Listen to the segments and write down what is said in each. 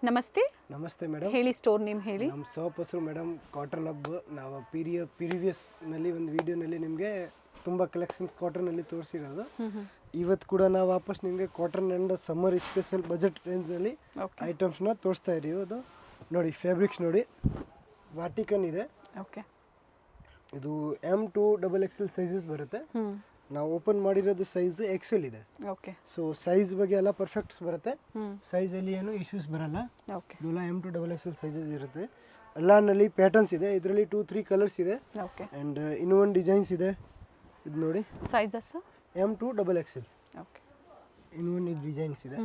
ನಮಸ್ತೆ ನಮಸ್ತೆ ಮೇಡಮ್. ಹೇಳಿ, ಸ್ಟೋರ್ ನೇಮ್ ಹೇಳಿ. ನಮ್ಮ ಶಾಪ್ ಹೆಸರು ಮೇಡಮ್ ಕಾಟನ್ ಹಬ್. ನಾವು ಪ್ರೀವಿಯಸ್ನಲ್ಲಿ ಒಂದು ವಿಡಿಯೋನಲ್ಲಿ ನಿಮಗೆ ತುಂಬ ಕಲೆಕ್ಷನ್ಸ್ ಕಾಟನಲ್ಲಿ ತೋರಿಸಿರೋದು. ಇವತ್ತು ಕೂಡ ನಾವು ವಾಪಸ್ ನಿಮಗೆ cotton and summer special budget ರೇಂಜ್ನಲ್ಲಿ ಐಟಮ್ಸ್ನ ತೋರಿಸ್ತಾ ಇದ್ದೀವಿ. ಅದು ನೋಡಿ, ಫ್ಯಾಬ್ರಿಕ್ಸ್ ನೋಡಿ, ವಾಟಿಕನ್ ಇದೆ. ಓಕೆ, ಇದು M2XXL ಸೈಜಸ್ ಬರುತ್ತೆ. ನಾವು ಓಪನ್ ಮಾಡಿರೋದು ಸೈಜ್ XL ಇದೆ. ಓಕೆ, ಸೊ ಸೈಜ್ ಬಗ್ಗೆ ಎಲ್ಲ ಪರ್ಫೆಕ್ಟ್ಸ್ ಬರುತ್ತೆ. ಸೈಜಲ್ಲಿ ಏನು ಇಶ್ಯೂಸ್ ಬರಲ್ಲ. ಓಕೆ, ಇದೆಲ್ಲ M2XXL ಸೈಜಸ್ ಇರುತ್ತೆ. ಎಲ್ಲಾನಲ್ಲಿ ಪ್ಯಾಟರ್ನ್ಸ್ ಇದೆ. ಇದರಲ್ಲಿ 2-3 ಕಲರ್ಸ್ ಇದೆ. ಓಕೆ, ಆ್ಯಂಡ್ ಇನ್ನೂ ಒಂದು ಡಿಸೈನ್ಸ್ ಇದೆ. ಇದು ನೋಡಿ, ಸೈಜಸ್ M2XXL. ಓಕೆ, ಇನ್ನೂ ಒಂದು ಡಿಸೈನ್ಸ್ ಇದೆ.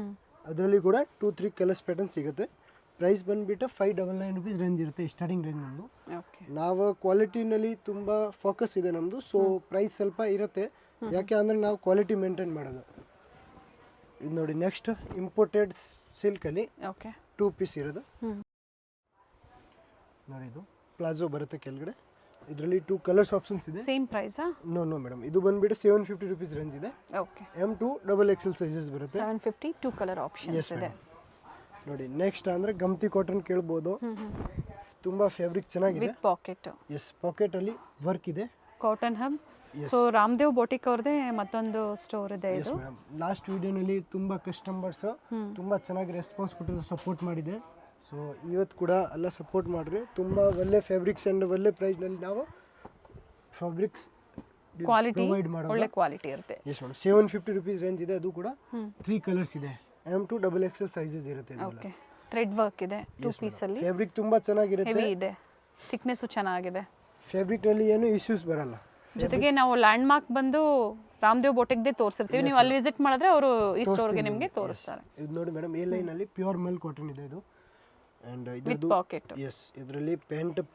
ಅದರಲ್ಲಿ ಕೂಡ 2-3 ಕಲರ್ಸ್ ಪ್ಯಾಟರ್ನ್ ಸಿಗುತ್ತೆ. ಪ್ರೈಸ್ ಬಂದುಬಿಟ್ಟು 599 rupees ರೇಂಜ್ ಇರುತ್ತೆ, ಸ್ಟಾರ್ಟಿಂಗ್ ರೇಂಜ್ ನಮ್ಮದು. ಓಕೆ, ನಾವು ಕ್ವಾಲಿಟಿನಲ್ಲಿ ತುಂಬ ಫೋಕಸ್ ಇದೆ ನಮ್ಮದು. ಸೊ ಪ್ರೈಸ್ ಸ್ವಲ್ಪ ಇರುತ್ತೆ, ಯಾಕೆ ಅಂದರೆ ನಾವು ಕ್ವಾಲಿಟಿ ಮೇಂಟೈನ್ ಮಾಡೋದು. ಇದು ನೋಡಿ, ನೆಕ್ಸ್ಟ್ ಇಂಪೋರ್ಟೆಡ್ ಸಿಲ್ಕಲ್ಲಿ ಓಕೆ 2 ಪೀಸ್ ಇರೋದು ನೋಡಿ. ಇದು ಪ್ಲಾಜೋ ಬರುತ್ತೆ ಕೆಳಗಡೆ. ಇದರಲ್ಲಿ 2 ಕಲರ್ಸ್ ಆಪ್ಷನ್ಸ್ ಇದೆ. ಸೇಮ್ ಪ್ರೈಸಾ? ನೋ ಮೇಡಮ್, ಇದು ಬಂದುಬಿಟ್ಟು 750 rupees ರೇಂಜ್ ಇದೆ. ಓಕೆ, M2XXL ಸೈಜಸ್ ಬರುತ್ತೆ. 750, 2 ಕಲರ್ ಆಪ್ಷನ್ಸ್ ಇದೆ. ನೋಡಿ, ನೆಕ್ಸ್ಟ್ ಅಂದರೆ ಗಮ್ತಿ ಕಾಟನ್ ಕೇಳ್ಬೋದು. ತುಂಬ ಫ್ಯಾಬ್ರಿಕ್ ಚೆನ್ನಾಗಿದೆ. With pocket. ಎಸ್, ಪಾಕೆಟಲ್ಲಿ ವರ್ಕ್ ಇದೆ. Cotton hub. So Ramdev boutique ಅವ್ರದೇ ಮತ್ತೊಂದು ಸ್ಟೋರ್ ಇದೆ ಇದು. ಮೇಡಮ್, ಲಾಸ್ಟ್ ವಿಡಿಯೋನಲ್ಲಿ ತುಂಬ ಕಸ್ಟಮರ್ಸ್ ತುಂಬ ಚೆನ್ನಾಗಿ ರೆಸ್ಪಾನ್ಸ್ ಕೊಟ್ಟಿದ್ದು, ಸಪೋರ್ಟ್ ಮಾಡಿದೆ. ಸೊ ಇವತ್ತು ಕೂಡ ಎಲ್ಲ ಸಪೋರ್ಟ್ ಮಾಡಿರಿ. ತುಂಬ ಒಳ್ಳೆ ಫ್ಯಾಬ್ರಿಕ್ಸ್ ಆ್ಯಂಡ್ ಒಳ್ಳೆ ಪ್ರೈಸ್ನಲ್ಲಿ ನಾವು ಫ್ಯಾಬ್ರಿಕ್ಸ್ ಕ್ವಾಲಿಟಿ ಪ್ರೊವೈಡ್ ಮಾಡೋದು. ಒಳ್ಳೆ ಕ್ವಾಲಿಟಿ ಇರುತ್ತೆ. ಎಸ್ ಮೇಡಮ್, 750 rupees ರೇಂಜ್ ಇದೆ. ಅದು ಕೂಡ 3 ಕಲರ್ಸ್ ಇದೆ. M2XXL ಸೈಜಸ್ ಇರುತ್ತೆ. ಓಕೆ, ಥ್ರೆಡ್ ವರ್ಕ್ ಇದೆ 2 ಪೀಸಲ್ಲಿ. ಫ್ಯಾಬ್ರಿಕ್ ತುಂಬ ಚೆನ್ನಾಗಿರುತ್ತೆ. ಹೆವಿ ಇದೆ, ಥಿಕ್ನೆಸ್ಸು ಚೆನ್ನಾಗಿದೆ. ಫ್ಯಾಬ್ರಿಕ್ನಲ್ಲಿ ಏನು ಇಶ್ಯೂಸ್ ಬರಲ್ಲ. ಜೊತೆಗೆ ನಾವು ಲ್ಯಾಂಡ್ ಮಾರ್ಕ್ ಬಂದು ರಾಮದೇವ್ ಬೋಟಿಕ್ದೇ ತೋರಿಸಿರ್ತೀವಿ. ನೀವು ಅಲ್ಲಿ ವಿಸಿಟ್ ಮಾಡಿದ್ರೆ ಅವರು ಈ ಸ್ಟೋರ್ಗೆ ನಿಮಗೆ ತೋರಿಸ್ತಾರೆ. ಇದು ನೋಡಿ ಮೇಡಮ್, ಎ ಲೈನಲ್ಲಿ ಪ್ಯೂರ್ ಮೆಲ್ ಕಾಟನ್ ಇದೆ ಇದು. And with pocket. ಎಸ್, ಇದರಲ್ಲಿ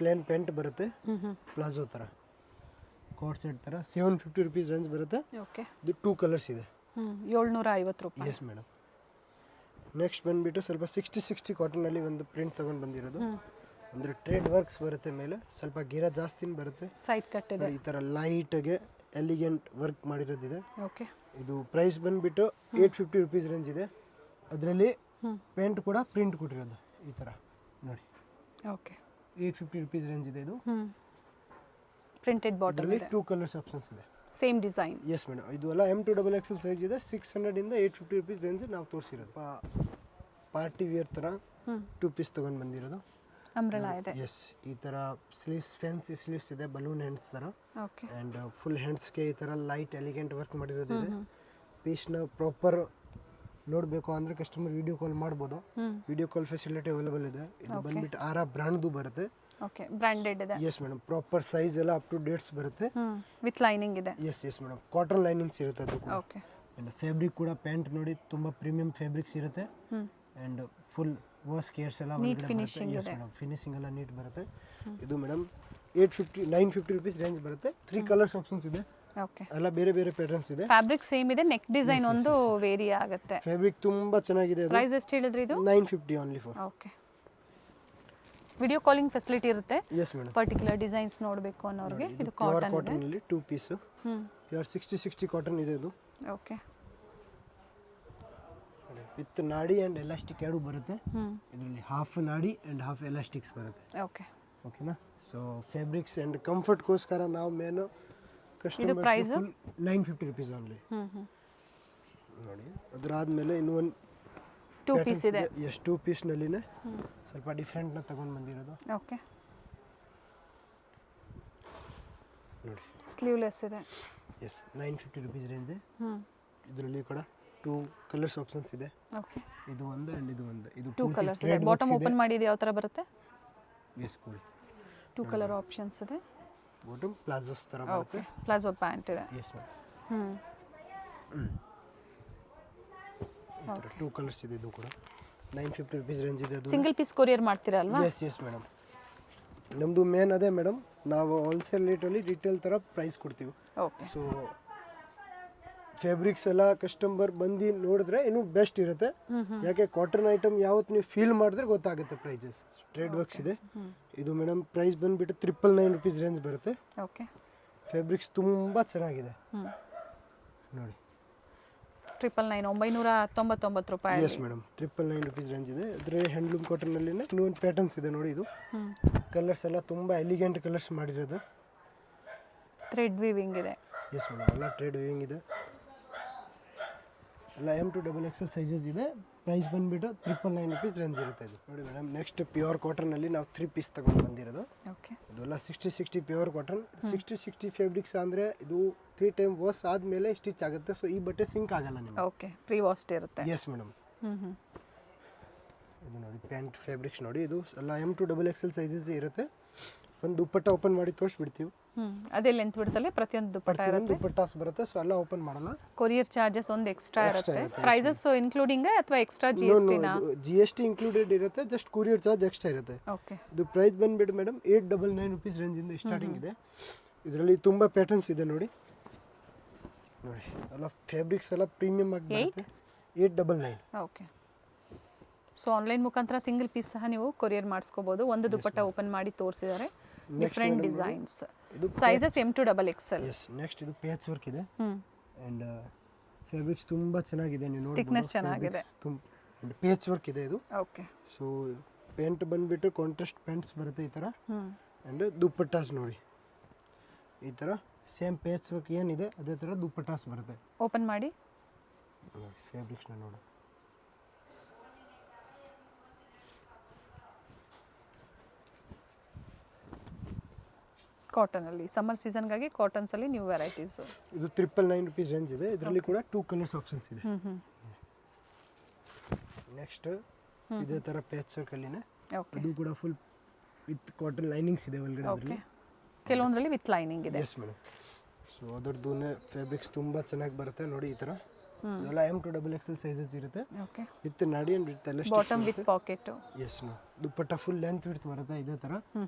ಪ್ಲೇನ್ ಪ್ಯಾಂಟ್ ಬರುತ್ತೆ, ಪ್ಲಾಜೋ ಥರ ಕೋಟ್ ಸೆಟ್ ಥರ. 750 rupees ರೇಂಜ್ ಬರುತ್ತೆ. ಓಕೆ, ಇದು 2 ಕಲರ್ಸ್ ಇದೆ. 750 ರೂಪಾಯಿ. Yes madam. ನೆಕ್ಸ್ಟ್ ಬಂದುಬಿಟ್ಟು ಸ್ವಲ್ಪ 60 ಕಾಟನಲ್ಲಿ ಒಂದು ಪ್ರಿಂಟ್ ತಗೊಂಡು ಬಂದಿರೋದು. ಅಂದರೆ ಟ್ರೇಡ್ ವರ್ಕ್ಸ್ ಬರುತ್ತೆ ಮೇಲೆ, ಸ್ವಲ್ಪ ಗಿರ ಜಾಸ್ತಿನ ಬರುತ್ತೆ. ಸೈಡ್ ಕಟ್ ಇದೆ. ಈ ಥರ ಲೈಟ್ಗೆ ಎಲಿಗೆಂಟ್ ವರ್ಕ್ ಮಾಡಿರೋದಿದೆ. ಓಕೆ, ಇದು ಪ್ರೈಸ್ ಬಂದುಬಿಟ್ಟು 850 rupees ರೇಂಜ್ ಇದೆ. ಅದರಲ್ಲಿ ಪೇಂಟ್ ಕೂಡ ಪ್ರಿಂಟ್ ಕೊಟ್ಟಿರೋದು ಈ ಥರ ನೋಡಿ. ಓಕೆ, 850 rupees ರೇಂಜ್ ಇದೆ. ಇದು ಪ್ರಿಂಟೆಡ್ ಬಾಟಲ್ ಇದೆ. 2 ಕಲರ್ಸ್ ಆಪ್ಷನ್ಸ್ ಇದೆ. Same design. ಎಸ್ ಮೇಡಮ್, ಇದು ಎಲ್ಲ M2XXL ಸೈಜ್ ಇದೆ. 600 ಇಂದ 850 rupees ರೇಂಜ್ ನಾವು ತೋರಿಸಿರೋದು. ಪಾರ್ಟಿ ವೇರ್ ಥರ 2 ಪೀಸ್ ತೊಗೊಂಡು ಬಂದಿರೋದು. ಅಂಬ್ರೆಲಾ ಇದೆ. ಎಸ್, ಈ ಥರ ಸ್ಲೀವ್ಸ್, ಫ್ಯಾನ್ಸಿ ಸ್ಲೀವ್ಸ್ ಇದೆ, ಬಲೂನ್ ಹ್ಯಾಂಡ್ಸ್ ಥರ. ಓಕೆ, ಆ್ಯಂಡ್ ಫುಲ್ ಹ್ಯಾಂಡ್ಸ್ಗೆ ಈ ಥರ ಲೈಟ್ ಎಲಿಗೆಂಟ್ ವರ್ಕ್ ಮಾಡಿರೋದಿದೆ. ಪೀಸ್ನ ಪ್ರಾಪರ್ ನೋಡಬೇಕು ಅಂದರೆ ಕಸ್ಟಮರ್ ವಿಡಿಯೋ ಕಾಲ್ ಮಾಡ್ಬೋದು. ವಿಡಿಯೋ ಕಾಲ್ ಫೆಸಿಲಿಟಿ ಅವೈಲೇಬಲ್ ಇದೆ. ಇದು ಬಂದ್ಬಿಟ್ಟು ಆರಾ ಬ್ರ್ಯಾಂಡ್ದು ಬರುತ್ತೆ. ಓಕೆ, ಬ್ರ್ಯಾಂಡೆಡ್ ಇದೆ. ಎಸ್ ಮೇಡಮ್, ಪ್ರಾಪರ್ ಸೈಜ್ ಎಲ್ಲ ಅಪ್ ಟು ಡೇಟ್ಸ್ ಬರುತ್ತೆ. ವಿತ್ ಲೈನಿಂಗ್ ಇದೆ. ಎಸ್ ಮೇಡಮ್, ಕಾಟನ್ ಲೈನಿಂಗ್ಸ್ ಇರುತ್ತೆ ಅದು ಕೂಡ. ಓಕೆ, ಆ್ಯಂಡ್ ಫ್ಯಾಬ್ರಿಕ್ ಕೂಡ ಪ್ಯಾಂಟ್ ನೋಡಿ ತುಂಬ ಪ್ರೀಮಿಯಂ ಫ್ಯಾಬ್ರಿಕ್ಸ್ ಇರುತ್ತೆ. ಆ್ಯಂಡ್ ಫುಲ್ ವಾಶ್ ಕೇರ್ಸ್ ಎಲ್ಲ ಫಿನಿಶಿಂಗ್ ಇದೆ. ಮೇಡಮ್, ಫಿನಿಶಿಂಗ್ ಎಲ್ಲ ನೀಟ್ ಬರುತ್ತೆ. ಇದು ಮೇಡಮ್ 950 rupees ರೇಂಜ್ ಬರುತ್ತೆ. 3 ಕಲರ್ಸ್ ಆಪ್ಷನ್ಸ್ ಇದೆ. ಓಕೆ, ಎಲ್ಲ ಬೇರೆ ಬೇರೆ ಪ್ಯಾಟರ್ನ್ಸ್ ಇದೆ. ಫ್ಯಾಬ್ರಿಕ್ ಸೇಮ್ ಇದೆ, ನೆಕ್ ಡಿಸೈನ್ ಒಂದು ವೇರಿ ಆಗುತ್ತೆ. ಫ್ಯಾಬ್ರಿಕ್ ತುಂಬ ಚೆನ್ನಾಗಿದೆ. ಪ್ರೈಸ್ ಎಷ್ಟು ಹೇಳಿದ್ರಿ ಇದು? 950 only for. Okay, video calling facility ಇರುತ್ತೆ. ಎಸ್ ಮೇಡಮ್, ಪರ್ಟಿಕ್ಯುಲರ್ ಡಿಸೈನ್ಸ್ ನೋಡಬೇಕು ಅನ್ನೋರಿಗೆ ಇದು ಪ್ಯೂರ್ ಕಾಟನ್ ಇದೆ. ಕಾಟನ್ ಅಲ್ಲಿ 2 ಪೀಸ್. ಪ್ಯೂರ್ 60 ಕಾಟನ್ ಇದೆ ಇದು. ಓಕೆ, ವಿತ್ ನಾಡಿ ಆ್ಯಂಡ್ ಎಲಾಸ್ಟಿಕ್ ಎರಡು ಬರುತ್ತೆ. ಇದರಲ್ಲಿ ಹಾಫ್ ನಾಡಿ ಆ್ಯಂಡ್ ಹಾಫ್ ಎಲಾಸ್ಟಿಕ್ಸ್ ಬರುತ್ತೆ. ಓಕೆ, ಓಕೆನಾ? ಸೊ ಫ್ಯಾಬ್ರಿಕ್ಸ್ ಆ್ಯಂಡ್ ಕಂಫರ್ಟ್ಗೋಸ್ಕರ ನಾವು ಮೇನು ಇದು ಪ್ರೈಸ್ ಕಸ್ಟಮರ್ಸ್ 950 rupees ಓನ್ಲಿ. ನೋಡಿ, ಅದರಾದ್ಮೇಲೆ ಇನ್ನೂ ಒಂದು 2 ಪೀಸ್ ಇದೆ. ಎಷ್ಟು 2 ಪೀಸ್ನಲ್ಲಿನೇ ಸ್ವಲ್ಪ ಡಿಫ್ರೆಂಟ್ನ ತಗೊಂಡು ಬಂದಿರೋದು. ಓಕೆ, ನೋಡಿ, ಸ್ಲೀವ್ಲೆಸ್ ಇದೆ. Yes, 950 rupees range. ಇದರಲ್ಲಿ ಕೂಡ 2 ಕಲರ್ಸ್ ಆಪ್ಷನ್ಸ್ ಇದೆ. ಓಕೆ, ಇದು ಒಂದು ಆ್ಯಂಡ್ ಇದು ಒಂದು. ಇದು 2 ಕಲರ್ಸ್ ಇದೆ. ಬಾಟಮ್ ಓಪನ್ ಮಾಡಿದ್ದು ಯಾವ ಥರ ಬರುತ್ತೆ? ಎಸ್, ಕೂಡಿ 2 ಕಲರ್ ಆಪ್ಷನ್ಸ್ ಇದೆ. ಬಾಟಮ್ ಪ್ಲಾಜೋಸ್ ಥರ ಬರುತ್ತೆ. ಪ್ಲಾಜೋ ಪ್ಯಾಂಟ್ ಇದೆ. ಎಸ್ ಮ್ಯಾಮ್, ಈ ಥರ 2 ಕಲರ್ಸ್ ಇದೆ. ಇದು ಕೂಡ 950 rupees ರೇಂಜ್ ಇದೆ. ಅದು ಸಿಂಗಲ್ ಪೀಸ್ ಕೊರಿಯರ್ ಮಾಡ್ತೀರಾ ಅಲ್ವಾ? ಎಸ್ ಮೇಡಮ್, ನಮ್ಮದು ಮೇನ್ ಅದೇ ಮೇಡಮ್. ನಾವು ಹೋಲ್ಸೇಲ್ ರೇಟಲ್ಲಿ ರಿಟೇಲ್ ಥರ ಪ್ರೈಸ್ ಕೊಡ್ತೀವಿ. ಓಕೆ, ಸೊ ಫ್ಯಾಬ್ರಿಕ್ಸ್ ಎಲ್ಲ ಕಸ್ಟಮರ್ ಬಂದು ನೋಡಿದ್ರೆ ಇನ್ನೂ ಬೆಸ್ಟ್ ಇರುತ್ತೆ. ಯಾಕೆ ಕಾಟನ್ ಐಟಮ್ ಯಾವತ್ತು ನೀವು ಫೀಲ್ ಮಾಡಿದ್ರೆ ಗೊತ್ತಾಗುತ್ತೆ ಪ್ರೈಸಸ್. ಟ್ರೇಡ್ ವರ್ಕ್ಸ್ ಇದೆ. ಇದು ಮೇಡಮ್ ಪ್ರೈಸ್ ಬಂದುಬಿಟ್ಟು 999 rupees ರೇಂಜ್ ಬರುತ್ತೆ. ಓಕೆ, ಫ್ಯಾಬ್ರಿಕ್ಸ್ ತುಂಬ ಚೆನ್ನಾಗಿದೆ ನೋಡಿ. 999 ರೂಪಾಯಿ. ಎಸ್ ಮೇಡಮ್, 999 ರುಪೀಸ್ ರೇಂಜ್ ಇದೆ. ಅದ್ರ ಹ್ಯಾಂಡ್ಲೂಮ್ ಕಾಟನಲ್ಲಿ ಇನ್ನೊಂದು ಪ್ಯಾಟರ್ನ್ಸ್ ಇದೆ ನೋಡಿ. ಇದು ಕಲರ್ಸ್ ಎಲ್ಲ ತುಂಬ ಎಲಿಗೆಂಟ್ ಕಲರ್ಸ್ ಮಾಡಿರೋದು. ಥ್ರೆಡ್ ವೀವಿಂಗ್ ಇದೆ. ಎಸ್ ಮೇಡಮ್, ಎಲ್ಲ ಟ್ರೇಡ್ ವೀವಿಂಗ್ ಇದೆ. ಎಲ್ಲ M2XXL ಸೈಜಸ್ ಇದೆ. ಪ್ರೈಸ್ ಬಂದುಬಿಟ್ಟು 999 ರುಪೀಸ್ ರೇಂಜ್ ಇರುತ್ತೆ ಇದು. ನೋಡಿ ಮೇಡಮ್, ನೆಕ್ಸ್ಟ್ ಪ್ಯೂರ್ ಕಾಟನಲ್ಲಿ ನಾವು 3 ಪೀಸ್ ತೊಗೊಂಡು ಬಂದಿರೋದು. ಓಕೆ, ಇದೆಲ್ಲ 60 ಪ್ಯೂರ್ ಕಾಟನ್. 60 ಫ್ಯಾಬ್ರಿಕ್ಸ್ ಅಂದರೆ ಇದು 3 ಟೈಮ್ ವಾಶ್ ಆದಮೇಲೆ ಸ್ಟಿಚ್ ಆಗುತ್ತೆ. ಸೊ ಈ ಬಟ್ಟೆ ಸಿಂಕ್ ಆಗಲ್ಲ ನಿಮಗೆ. ಓಕೆ, ಪ್ರೀ ವಾಶ್ಡ್ ಇರುತ್ತೆ. Yes madam. ಇದು ನೋಡಿ ಪ್ಯಾಂಟ್ ಫ್ಯಾಬ್ರಿಕ್ಸ್ ನೋಡಿ. ಇದು ಎಲ್ಲ M2XXL ಸೈಜಸ್ ಇರುತ್ತೆ. ಒಂದು ದುಪ್ಪಟ್ಟ ಓಪನ್ ಮಾಡಿ ತೋರಿಸ್ಬಿಡ್ತೀವಿ. ಅದೇ ಲೆಂತ್ ಬಿಡ್ತಲ್ಲೇ ಪ್ರತಿಯೊಂದು ದುಪ್ಪಟ್ಟ ಇರುತ್ತೆ. ದುಪ್ಪಟ್ಟಾಸ್ ಬರುತ್ತೆ. ಸೊ ಎಲ್ಲ ಓಪನ್ ಮಾಡಲ್ಲ. ಕೊರಿಯರ್ ಚಾರ್ಜಸ್ ಒಂದು ಎಕ್ಸ್ಟ್ರಾ ಇರುತ್ತೆ. ಪ್ರೈಸಸ್ ಇನ್ಕ್ಲೂಡಿಂಗ್ ಅಥವಾ ಎಕ್ಸ್ಟ್ರಾ GST ನಾ? GST ಇನ್ಕ್ಲೂಡೆಡ್ ಇರುತ್ತೆ. ಜಸ್ಟ್ ಕೊರಿಯರ್ ಚಾರ್ಜ್ ಎಕ್ಸ್ಟ್ರಾ ಇರುತ್ತೆ. ಓಕೆ, ಇದು ಪ್ರೈಸ್ ಬಂದ್ಬಿಟ್ಟು ಮೇಡಮ್ 899 ರುಪೀಸ್ ರೇಂಜಿಂದ ಸ್ಟಾರ್ಟಿಂಗ್ ಇದೆ. ಇದರಲ್ಲಿ ತುಂಬ ಪ್ಯಾಟರ್ನ್ಸ್ ಇದೆ ನೋಡಿ. ನೋಡಿ ಎಲ್ಲ ಫ್ಯಾಬ್ರಿಕ್ಸ್ ಎಲ್ಲ ಪ್ರೀಮಿಯಂ ಆಗಿ ಬರುತ್ತೆ. 899. ಓಕೆ, ಸೊ ಆನ್ಲೈನ್ ಮುಖಾಂತರ ಸಿಂಗಲ್ ಪೀಸ್ ಸಹ ನೀವು ಕೊರಿಯರ್ ಮಾಡಿಸ್ಕೋಬಹುದು. ಒಂದು ದುಪ್ಪಟ್ಟ ಓಪನ್ ಮಾಡಿ ತೋರಿಸಿದ್ದಾರೆ. Different designs. Sizes M2XXL. Yes, next ಇದು ಪ್ಯಾಚ್ ವರ್ಕ್ ಇದೆ. ಅಂಡ್ ಫ್ಯಾಬ್ರಿಕ್ಸ್ ತುಂಬ ಚೆನ್ನಾಗಿದೆ. ನೀವು ನೋಡಿ, ಥಿಕ್ನೆಸ್ ಚೆನ್ನಾಗಿದೆ. ಅಂಡ್ ಪ್ಯಾಚ್ ವರ್ಕ್ ಇದೆ ಇದು. ಓಕೆ, ಸೊ ಪ್ಯಾಂಟ್ ಬಂದ್ಬಿಟ್ಟು ಕಾಂಟ್ರಾಸ್ಟ್ ಪ್ಯಾಂಟ್ಸ್ ಬರುತ್ತೆ ಈ ಥರ. ಅಂಡ್ ದುಪ್ಪಟ್ಟಾಸ್ ನೋಡಿ ಈ ಥರ ಸೇಮ್ ಪ್ಯಾಚ್ ವರ್ಕ್ ಏನಿದೆ ಅದೇ ಥರ ದುಪ್ಪಟ್ಟಾಸ್ ಬರುತ್ತೆ. ಓಪನ್ ಮಾಡಿ ಫ್ಯಾಬ್ರಿಕ್ಸ್ನ ನೋಡಿ. ಕಾಟನ್ ಅಲ್ಲಿ ಸಮ್ಮರ್ ಸೀಸನ್ಗಾಗಿ ಕಾಟನ್ಸ್ ಅಲ್ಲಿ ನ್ಯೂ ವೆರೈಟೀಸ್. ಇದು 999 ರುಪೀಸ್ ರೇಂಜ್ ಇದೆ. ಇದರಲ್ಲಿ ಕೂಡ 2 ಕಲರ್ಸ್ ಆಪ್ಷನ್ಸ್ ಇದೆ. ನೆಕ್ಸ್ಟ್ ಇದೇ ಥರ ಪ್ಯಾಚ್ ವರ್ಕ್ ಅಲ್ಲಿನೇ. ಇದು ಕೂಡ ಫುಲ್ ವಿತ್ ಕಾಟನ್ ಲೈನಿಂಗ್ಸ್ ಇದೆ ಒಳಗಡೆ. ಅದರಲ್ಲಿ ಕೆಲವೊಂದರಲ್ಲಿ ವಿತ್ ಲೈನಿಂಗ್ ಇದೆ. Yes madam. ಸೊ ಅದರದ್ದು ಫ್ಯಾಬ್ರಿಕ್ಸ್ ತುಂಬ ಚೆನ್ನಾಗಿ ಬರುತ್ತೆ ನೋಡಿ ಈ ಥರ. ಇದೆಲ್ಲ M2XXL ಸೈಜಸ್ ಇರುತ್ತೆ. ಓಕೆ, ವಿತ್ ನಾಡಿ ಅಂಡ್ ವಿತ್ ಎಲ್ಲ bottom with pocket. Yes dupatta full length width ಬರುತ್ತೆ ಇದೇ ಥರ.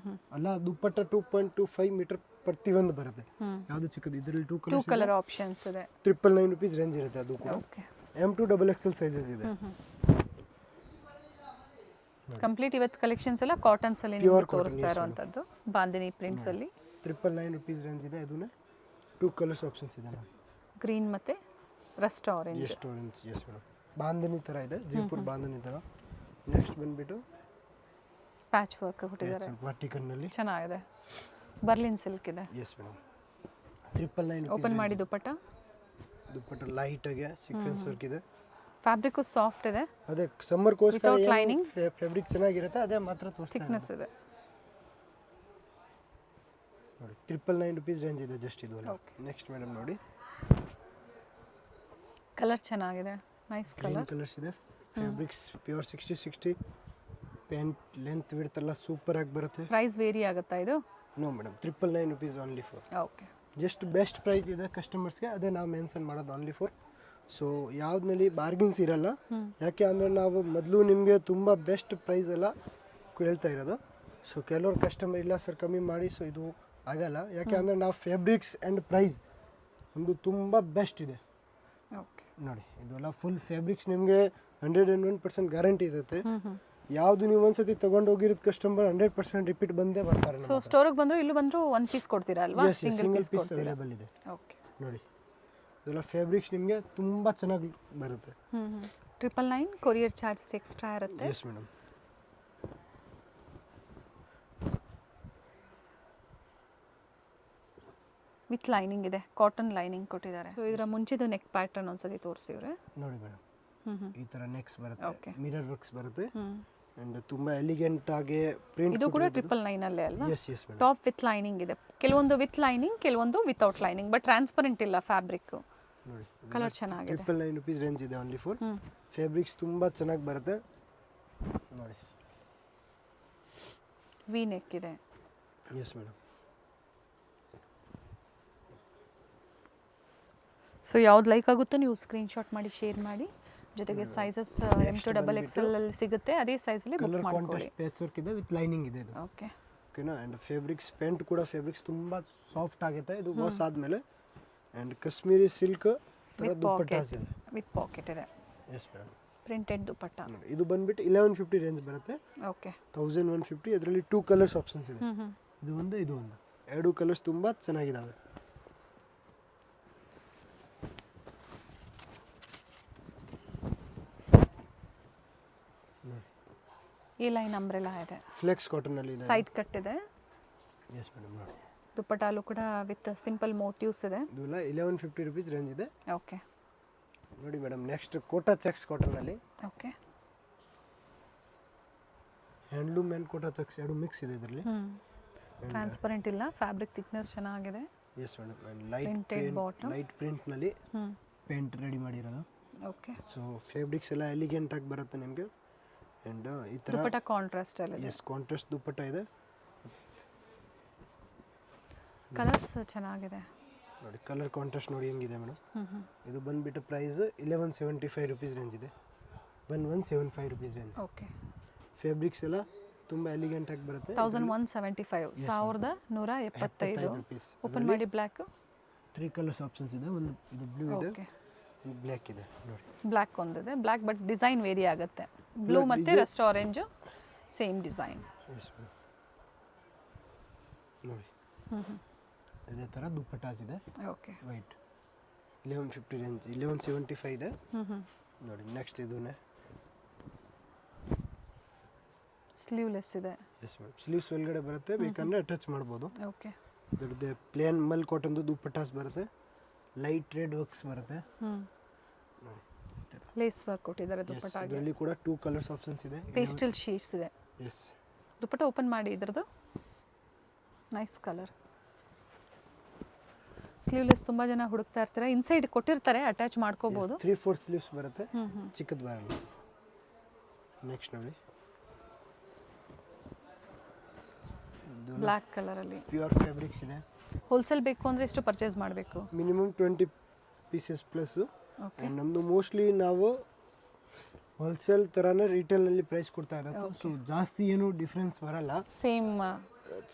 ಅಲ್ಲ ದುಪ್ಪಟ್ಟ 2.25 ಮೀಟರ್ ಪ್ರತಿಯೊಂದು ಬರುತ್ತೆ. ಯಾವುದು ಚಿಕ್ಕದು. ಇದರಲ್ಲಿ 2 ಕಲರ್ ಆಪ್ಷನ್ಸ್ ಇದೆ. 999 ರುಪೀಸ್ ರೇಂಜ್ ಇರುತ್ತೆ. ಅದು ಕೂಡ ಓಕೆ, M2XXL ಸೈಜಸ್ ಇದೆ. ಕಂಪ್ಲೀಟ್ ಇವತ್ತು ಕಲೆಕ್ಷನ್ಸ್ ಎಲ್ಲ ಕಾಟನ್ಸ್ ಅಲ್ಲಿ ನಿಮಗೆ ತೋರಿಸ್ತಾ ಇರುವಂತದ್ದು. ಬಾಂದಿನಿ ಪ್ರಿಂಟ್ಸ್ ಅಲ್ಲಿ 999 ರುಪೀಸ್ ರೇಂಜ್ ಇದೆ. ಅದನ್ನೇ 2 ಕಲರ್ಸ್ ಆಪ್ಷನ್ಸ್ ಇದೆ ನೋಡಿ. ಗ್ರೀನ್ ಮತ್ತೆ rust orange. Yes madam, bandhani ಥರ ಇದೆ. ಜೈಪುರ್ ಬಾಂಧನಿ ಥರ. ನೆಕ್ಸ್ಟ್ ಬಂದ್ಬಿಟ್ಟು ಪ್ಯಾಚ್ ವರ್ಕ್ ಕೊಟ್ಟಿದ್ದಾರೆ. ವಾಟಿಕನ್ನಲ್ಲಿ ಚೆನ್ನಾಗಿದೆ. ಬರ್ಲಿನ್ ಸಿಲ್ಕ್ ಇದೆ. ಎಸ್ ಮೇಡಮ್, 999 ಓಪನ್ ಮಾಡಿ ದುಪ್ಪಟ್ಟ ಲೈಟ್ ಆಗಿ ಸೀಕ್ವೆನ್ಸ್ ವರ್ಕ್ ಇದೆ. ಫ್ಯಾಬ್ರಿಕ್ ಸಾಫ್ಟ್ ಇದೆ. ಅದೇ ಸಮ್ಮರ್ ಕೋಸ್ಕರ ಲೈನಿಂಗ್ ಫ್ಯಾಬ್ರಿಕ್ ಚೆನ್ನಾಗಿರುತ್ತೆ. ಅದೇ ಮಾತ್ರ ತೋರಿಸ್ತಾ ಥಿಕ್ನೆಸ್ ಇದೆ ನೋಡಿ. 999 ರುಪೀಸ್ ರೇಂಜ್ ಇದೆ ಜಸ್ಟ್ ಇದು. ನೆಕ್ಸ್ಟ್ ಮೇಡಮ್ ನೋಡಿ, ಕಲರ್ ಚೆನ್ನಾಗಿದೆ. Nice colour. ಕಲರ್ಸ್ ಇದೆ. Fabrics pure 60 pant length width ಎಲ್ಲ ಸೂಪರ್ ಆಗಿ ಬರುತ್ತೆ. ಪ್ರೈಸ್ ವೇರಿ ಆಗುತ್ತಾ ಇದು? No madam, 999 rupees only for. Okay, just best price ಇದೆ ಕಸ್ಟಮರ್ಸ್ಗೆ. ಅದೇ ನಾವು ಮೆನ್ಷನ್ ಮಾಡೋದು ಓನ್ಲಿ ಫಾರ್. ಸೊ ಯಾವ್ದ್ರಲ್ಲಿ ಬಾರ್ಗಿನ್ಸ್ ಇರಲ್ಲ. ಯಾಕೆ ಅಂದರೆ ನಾವು ಮೊದಲು ನಿಮಗೆ ತುಂಬ ಬೆಸ್ಟ್ ಪ್ರೈಸ್ ಎಲ್ಲ ಹೇಳ್ತಾ ಇರೋದು. ಸೊ ಕೆಲವ್ರು ಕಸ್ಟಮರ್ ಇಲ್ಲ ಸರ್ ಕಮ್ಮಿ ಮಾಡಿ, ಸೊ ಇದು ಆಗಲ್ಲ. ಯಾಕೆ ಅಂದರೆ ನಾವು ಫ್ಯಾಬ್ರಿಕ್ಸ್ ಆ್ಯಂಡ್ ಪ್ರೈಸ್ ಒಂದು ತುಂಬ ಬೆಸ್ಟ್ ಇದೆ. ಓಕೆ, ನೋಡಿ ಇದೆಲ್ಲ ಫುಲ್ ಫ್ಯಾಬ್ರಿಕ್ಸ್ ನಿಮಗೆ 101% ಗ್ಯಾರಂಟಿ ಇರುತ್ತೆ. ಯಾವುದು ನೀವು ಒಂದ್ಸತಿ ತಗೊಂಡು ಹೋಗಿರೋದು ಕಸ್ಟಮರ್ 100% ರಿಪೀಟ್ ಬಂದೇ ಬರ್ತಾರೆ. ಸೊ ಸ್ಟೋರಿಗೆ ಬಂದ್ರು ಇಲ್ಲೂ ಬಂದ್ರು ಒಂದು ಪೀಸ್ ಕೊಡ್ತೀರಾ ಅಲ್ವಾ? ಸಿಂಗಲ್ ಪೀಸ್ ಅವೈಲೇಬಲ್ ಇದೆ. ಓಕೆ, ನೋಡಿ ಇದೆಲ್ಲ ಫ್ಯಾಬ್ರಿಕ್ಸ್ ನಿಮಗೆ ತುಂಬ ಚೆನ್ನಾಗಿ ಬರುತ್ತೆ. 999 ಕೊರಿಯರ್ ಚಾರ್ಜಸ್ ಎಕ್ಸ್ಟ್ರಾ ಇರುತ್ತೆ. Yes madam. ವಿತ್ ಲೈನಿಂಗ್ ಇದೆ. ಕಾಟನ್ ಲೈನಿಂಗ್ ಕೊಟ್ಟಿದ್ದಾರೆ. ಸೊ ಇದರ ಮುಂಚೆದು ನೆಕ್ ಪ್ಯಾಟರ್ನ್ ಒಂದ್ಸತಿ ತೋರಿಸಿವ್ರೆ ನೋಡಿ ಮೇಡಮ್. ಈ ತರ ನೆಕ್ಸ್ ಬರುತ್ತೆ. ಮಿರರ್ ವರ್ಕ್ಸ್ ಬರುತ್ತೆ. ಅಂಡ್ ತುಂಬಾ ಎಲಿಗೆಂಟ್ ಆಗಿ ಪ್ರಿಂಟ್. ಇದು ಕೂಡ 999 ಅಲ್ಲೇ ಅಲ್ವಾ? Yes yes madam. Top with lining ಇದೆ. ಕೆಲವೊಂದು ವಿತ್ ಲೈನಿಂಗ್, ಕೆಲವೊಂದು ವಿತೌಟ್ ಲೈನಿಂಗ್, ಬಟ್ ಟ್ರಾನ್ಸ್ಪರೆಂಟ್ ಇಲ್ಲ ಫ್ಯಾಬ್ರಿಕ್. ನೋಡಿ ಕಲರ್ ಚೆನ್ನಾಗಿದೆ. 999 ರುಪೀಸ್ ರೇಂಜ್ ಇದೆ ಓನ್ಲಿ ಫಾರ್. ಫ್ಯಾಬ್ರಿಕ್ಸ್ ತುಂಬಾ ಚೆನ್ನಾಗಿ ಬರುತ್ತೆ ನೋಡಿ. ವಿ ನೆಕ್ ಇದೆ. Yes madam. ಸೊ ಯಾವ್ದು ಲೈಕ್ ಆಗುತ್ತೋ ನೀವು ಸ್ಕ್ರೀನ್ಶಾಟ್ ಮಾಡಿ ಶೇರ್ ಮಾಡಿ. ಜೊತೆಗೆ ಸೈಜಸ್ M2XXL ಅಲ್ಲಿ ಸಿಗುತ್ತೆ. ಅದೇ ಸೈಜ್ ಅಲ್ಲಿ ಬುಕ್ ಮಾಡ್ಕೊಳ್ಳಿ. ಪ್ಯಾಚ್ ವರ್ಕ್ ಇದೆ ವಿತ್ ಲೈನಿಂಗ್ ಇದೆ ಇದು. ಓಕೆ, ಓಕೆನಾ. ಅಂಡ್ ಫ್ಯಾಬ್ರಿಕ್ಸ್ ಪ್ಯಾಂಟ್ ಕೂಡ ಫ್ಯಾಬ್ರಿಕ್ಸ್ ತುಂಬಾ ಸಾಫ್ಟ್ ಆಗುತ್ತೆ. ಇದು ವಾಶ್ ಆದ್ಮೇಲೆ. ಅಂಡ್ ಕಾಶ್ಮೀರಿ ಸಿಲ್ಕ್ ತರ ದುಪ್ಪಟ್ಟಾಸ್ ಇದೆ. ವಿತ್ ಪಾಕೆಟ್ ಇದೆ. Yes madam. ಪ್ರಿಂಟೆಡ್ ದುಪ್ಪಟ್ಟ. ಇದು ಬಂದ್ಬಿಟ್ಟು 1150 ರೇಂಜ್ ಬರುತ್ತೆ. ಓಕೆ, 1150. ಅದರಲ್ಲಿ 2 ಕಲರ್ಸ್ ಆಪ್ಷನ್ಸ್ ಇದೆ. ಇದು ಒಂದು, ಇದು ಒಂದು. ಎರಡು ಕಲರ್ಸ್ ತುಂಬಾ ಚೆನ್ನಾಗಿದಾವೆ. ಈ ಲೈನ್ ಅಂಬ್ರೆಲಾ ಇದೆ, ಫ್ಲೆಕ್ಸ್ ಕಾಟನಲ್ಲಿ ಇದೆ. ಸೈಡ್ ಕಟ್ ಇದೆ. ಎಸ್ ಮೇಡಮ್ ನೋಡಿ, ದುಪ್ಪಟ್ಟಾಲು ಕೂಡ ವಿತ್ ಸಿಂಪಲ್ ಮೋಟಿವ್ಸ್ ಇದೆ. ಇದೆಲ್ಲ 1150 ರುಪೀಸ್ ರೇಂಜ್ ಇದೆ. ಓಕೆ ನೋಡಿ ಮೇಡಮ್, ನೆಕ್ಸ್ಟ್ ಕೋಟಾ ಚೆಕ್ಸ್ ಕಾಟನಲ್ಲಿ. Okay handloom and Kota checks ಎರಡು ಮಿಕ್ಸ್ ಇದೆ ಇದರಲ್ಲಿ. ಟ್ರಾನ್ಸ್ಪರೆಂಟ್ ಇಲ್ಲ, ಫ್ಯಾಬ್ರಿಕ್ ಥಿಕ್ನೆಸ್ ಚೆನ್ನಾಗಿದೆ. Yes madam, Printed bottom. Light ಪ್ರಿಂಟ್ನಲ್ಲಿ ಪೇಂಟ್ ರೆಡಿ ಮಾಡಿರೋದು. ಓಕೆ ಸೊ ಫ್ಯಾಬ್ರಿಕ್ಸ್ ಎಲ್ಲ ಎಲಿಗೆಂಟ್ ಆಗಿ ಬರುತ್ತೆ ನಿಮಗೆ. ಆ್ಯಂಡ್ ಈ ಥರ ದುಪ್ಪಟ್ಟ ಕಾಂಟ್ರಾಸ್ಟ್ ಅಲ್ಲಿ ಇದೆ. ಎಸ್ ಕಾಂಟ್ರಾಸ್ಟ್ ದುಪ್ಪಟ್ಟ ಇದೆ. ಕಲರ್ಸ್ ಚೆನ್ನಾಗಿದೆ ನೋಡಿ, ಕಲರ್ ಕಾಂಟ್ರಾಸ್ಟ್ ನೋಡಿ ಹೆಂಗಿದೆ ಮೇಡಮ್. ಇದು ಬಂದುಬಿಟ್ಟು ಪ್ರೈಸ್ 1175 ರುಪೀಸ್ ರೇಂಜ್ ಇದೆ. 1175 ರುಪೀಸ್ ರೇಂಜ್. ಓಕೆ ಫ್ಯಾಬ್ರಿಕ್ಸ್ ಎಲ್ಲ ತುಂಬ ಎಲಿಗೆಂಟ್ ಆಗಿ ಬರುತ್ತೆ. 1175 1175 ರುಪೀಸ್. ಓಪನ್ ಮಾಡಿ ಬ್ಲ್ಯಾಕ್. 3 ಕಲರ್ಸ್ ಆಪ್ಷನ್ಸ್ ಇದೆ. ಒಂದು ಇದು ಬ್ಲೂ ಇದೆ, ಓಕೆ ಬ್ಲ್ಯಾಕ್ ಇದೆ ನೋಡಿ. ಬ್ಲ್ಯಾಕ್ ಒಂದಿದೆ, ಬ್ಲ್ಯಾಕ್ ಬಟ್ ಡಿಸೈನ್ ವೇರಿ ಆಗುತ್ತೆ. ಬ್ಲೂ ಮತ್ತೆ rust orange same design. Yes ನೋಡಿ, ಇದೇ ಥರ ದುಪ್ಪಟ್ಟಾಸ್ ಇದೆ. ಓಕೆ ವೈಟ್ 1150 ರೇಂಜ್, 1175 ಇದೆ ನೋಡಿ. ನೆಕ್ಸ್ಟ್ ಇದನ್ನೇ ಸ್ಲೀವ್ಲೆಸ್ ಇದೆ. ಎಸ್ ಮೇಡಮ್, ಸ್ಲೀವ್ಸ್ ಒಳಗಡೆ ಬರುತ್ತೆ, ಬೇಕಂದ್ರೆ ಅಟ್ಯಾಚ್ ಮಾಡ್ಬೋದು. ಓಕೆ ಇದರದ್ದು ಪ್ಲೇನ್ ಮಲ್ ಕಾಟನ್ದು ದುಪ್ಪಟ್ಟಾಸ್ ಬರುತ್ತೆ, ಲೈಟ್ ರೆಡ್ ವರ್ಕ್ಸ್ ಬರುತ್ತೆ ನೋಡಿ. ಲೇಸ್ ವರ್ಕ್ ಕೊಟ್ಟಿದ್ದಾರೆ ದುಪ್ಪಟ್ಟಾಗೆ. ಇದರಲ್ಲಿ ಕೂಡ 2 ಕಲರ್ಸ್ ಆಪ್ಷನ್ಸ್ ಇದೆ. ಪೇಸ್ಟಲ್ ಶೀಟ್ಸ್ ಇದೆ. ಎಸ್, ದುಪ್ಪಟ್ಟ ಓಪನ್ ಮಾಡಿ ಇದ್ರದ್ದು ನೈಸ್ ಕಲರ್. ಸ್ಲೀವ್ಲೆಸ್ ತುಂಬ ಜನ ಹುಡುಕ್ತಾ ಇರ್ತಾರೆ, ಇನ್ಸೈಡ್ ಕೊಟ್ಟಿರ್ತಾರೆ, ಅಟ್ಯಾಚ್ ಮಾಡ್ಕೋಬಹುದು. 3/4 ಸ್ಲೀವ್ಸ್ ಬರುತ್ತೆ, ಚಿಕ್ಕದು ಬರಲ್ಲ. ನೆಕ್ಸ್ಟ್ ನೋಡಿ, ಬ್ಲ್ಯಾಕ್ ಕಲರ್ ಅಲ್ಲಿ ಪ್ಯೂರ್ ಫ್ಯಾಬ್ರಿಕ್ಸ್ ಇದೆ. ಹೋಲ್ಸೇಲ್ ಬೇಕು ಅಂದ್ರೆ ಎಷ್ಟು ಪರ್ಚೇಸ್ ಮಾಡಬೇಕು? Minimum 20 pieces plus. ನಮ್ಮದು ಮೋಸ್ಟ್ಲಿ ನಾವು ಹೋಲ್ಸೇಲ್ ಥರನೇ ರಿಟೇಲ್ನಲ್ಲಿ ಪ್ರೈಸ್ ಕೊಡ್ತಾ ಇರೋದು. ಸೊ ಜಾಸ್ತಿ ಏನು ಡಿಫ್ರೆನ್ಸ್ ಬರಲ್ಲ, ಸೇಮ್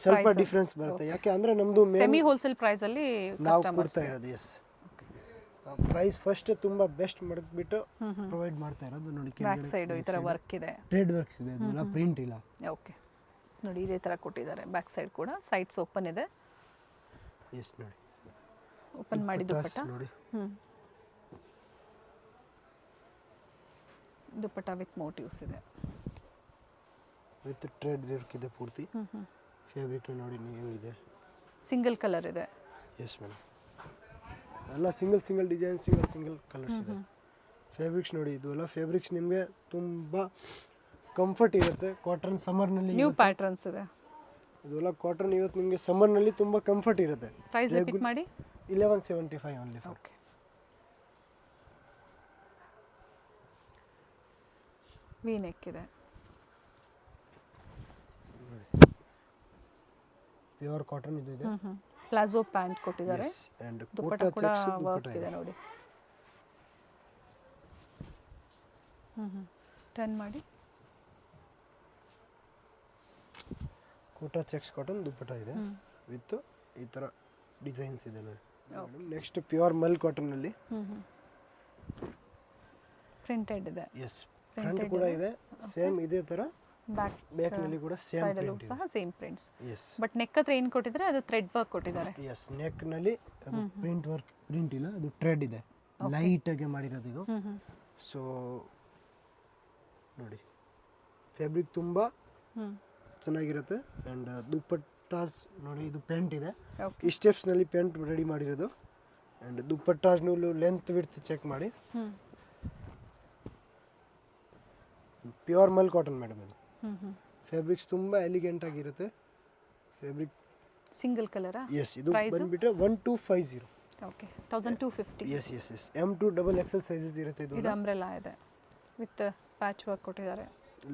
ಸ್ವಲ್ಪ ಡಿಫ್ರೆನ್ಸ್ ಬರುತ್ತೆ. ಯಾಕೆ ಅಂದರೆ ನಮ್ಮದು ಸೆಮಿ ಹೋಲ್ಸೇಲ್ ಪ್ರೈಸ್ ಅಲ್ಲಿ ನಾವು ಕೊಡ್ತಾ ಇರೋದು. ಎಸ್, ಪ್ರೈಸ್ ಫಸ್ಟ್ ತುಂಬ ಬೆಸ್ಟ್ ಮಾಡಿಬಿಟ್ಟು ಪ್ರೊವೈಡ್ ಮಾಡ್ತಾ ಇರೋದು ನೋಡಿ. ಬ್ಯಾಕ್ ಸೈಡ್ ಈ ತರ ವರ್ಕ್ ಇದೆ, ಟ್ರೇಡ್ ವರ್ಕ್ಸ್ ಇದೆ, ಇದೆಲ್ಲ ಪ್ರಿಂಟ್ ಇಲ್ಲ. ಓಕೆ ನೋಡಿ, ಇದೇ ತರ ಕೊಟ್ಟಿದ್ದಾರೆ. ಬ್ಯಾಕ್ ಸೈಡ್ ಕೂಡ ಸೈಡ್ಸ್ ಓಪನ್ ಇದೆ. ಎಸ್ ನೋಡಿ, ಓಪನ್ ಮಾಡಿ ದುಪ್ಪಟ್ಟ ನೋಡಿ. ದುಪ್ಪಟ್ಟ ವಿತ್ ಮೋಟಿವ್ಸ್ ಇದೆ, ವಿತ್ ಟ್ರೇಡ್ ವರ್ಕ್ ಇದೆ ಪೂರ್ತಿ. ಫ್ಯಾಬ್ರಿಕ್ ನೋಡಿ ನೀವು ಹೆಂಗಿದೆ. ಸಿಂಗಲ್ ಕಲರ್ ಇದೆ. ಎಸ್ ಮೇಡಮ್, ಎಲ್ಲ ಸಿಂಗಲ್ ಡಿಸೈನ್, ಸಿಂಗಲ್ ಕಲರ್ಸ್ ಇದೆ. ಫ್ಯಾಬ್ರಿಕ್ಸ್ ನೋಡಿ, ಇದು ಎಲ್ಲ ಫ್ಯಾಬ್ರಿಕ್ಸ್ ನಿಮಗೆ ತುಂಬ ಕಂಫರ್ಟ್ ಇರುತ್ತೆ. ಕಾಟನ್ ಸಮ್ಮರ್ನಲ್ಲಿ ನ್ಯೂ ಪ್ಯಾಟರ್ನ್ಸ್ ಇದೆ. ಇದೆಲ್ಲ ಕಾಟನ್ ಇವತ್ತು ನಿಮಗೆ ಸಮ್ಮರ್ನಲ್ಲಿ ತುಂಬ ಕಂಫರ್ಟ್ ಇರುತ್ತೆ. ಪ್ರೈಸ್ ರಿಪೀಟ್ ಮಾಡಿ. 1175 only for. Okay, V neck ಇದೆ, ಪ್ಯೂರ್ ಕಾಟನ್ ಇದು ಇದೆ. ಪ್ಲಾಜೋ ಪ್ಯಾಂಟ್ ಕೊಟ್ಟಿದ್ದಾರೆ. ಅಂಡ್ ದುಪ್ಪಟ್ಟ ಕೂಡ ವರ್ಕ್ ಇದೆ ನೋಡಿ. ಟರ್ನ್ ಮಾಡಿ. ಕೋಟಾ ಚೆಕ್ಸ್ ಕಾಟನ್ ದುಪ್ಪಟ್ಟ ಇದೆ ವಿತ್ ಈ ಥರ ಡಿಸೈನ್ಸ್ ಇದೆ ನೋಡಿ. ನೆಕ್ಸ್ಟ್ ಪ್ಯೂರ್ ಮಲ್ ಕಾಟನ್ನಲ್ಲಿ ಪ್ರಿಂಟೆಡ್ ಇದೆ. ಎಸ್, ಫ್ರಂಟ್ ಕೂಡ ಇದೆ ಸೇಮ್ ಇದೇ ಥರ. ಬ್ಯಾಕ್ನಲ್ಲಿ ಕೂಡ ಸೇಮ್ ಸೈಡಲ್ಲೂ ಸಹ same prints. Yes, but neck ಹತ್ರ ಏನು ಕೊಟ್ಟಿದ್ದಾರೆ ಅದು ಥ್ರೆಡ್ ವರ್ಕ್ ಕೊಟ್ಟಿದ್ದಾರೆ. ಎಸ್, ನೆಕ್ನಲ್ಲಿ ಅದು ಪ್ರಿಂಟ್ ಇಲ್ಲ, ಅದು ಥ್ರೆಡ್ ಇದೆ, ಲೈಟಾಗಿ ಮಾಡಿರೋದು ಇದು. ಸೊ ನೋಡಿ, ಫ್ಯಾಬ್ರಿಕ್ ತುಂಬ ಚೆನ್ನಾಗಿರುತ್ತೆ. ಆ್ಯಂಡ್ ದುಪ್ಪಟ್ಟಾಸ್ ನೋಡಿ, ಇದು ಪೆಂಟ್ ಇದೆ, ಈ ಸ್ಟೆಪ್ಸ್ನಲ್ಲಿ ಪೆಂಟ್ ರೆಡಿ ಮಾಡಿರೋದು. ಆ್ಯಂಡ್ ದುಪ್ಪಟ್ಟಾಸ್ ನೂಲು ಲೆಂತ್ ವಿಡ್ತ್ ಚೆಕ್ ಮಾಡಿ. ಪ್ಯೂರ್ ಮಲ್ ಕಾಟನ್ ಮೇಡಮ್ ಇದು. ಫ್ಯಾಬ್ರಿಕ್ಸ್ ತುಂಬ ಎಲಿಗೆಂಟ್ ಆಗಿರುತ್ತೆ. ಫ್ಯಾಬ್ರಿಕ್ ಸಿಂಗಲ್ ಕಲರಾ? ಎಸ್, ಇದು ಬಂದ್ಬಿಟ್ಟು 1250. Okay, 1250. Yes yes yes, M to XXL sizes ಇರುತ್ತೆ. ಇದು ಅಂಬ್ರೆಲಾ ಇದೆ ವಿತ್ ಪ್ಯಾಚ್ ವರ್ಕ್ ಕೊಟ್ಟಿದ್ದಾರೆ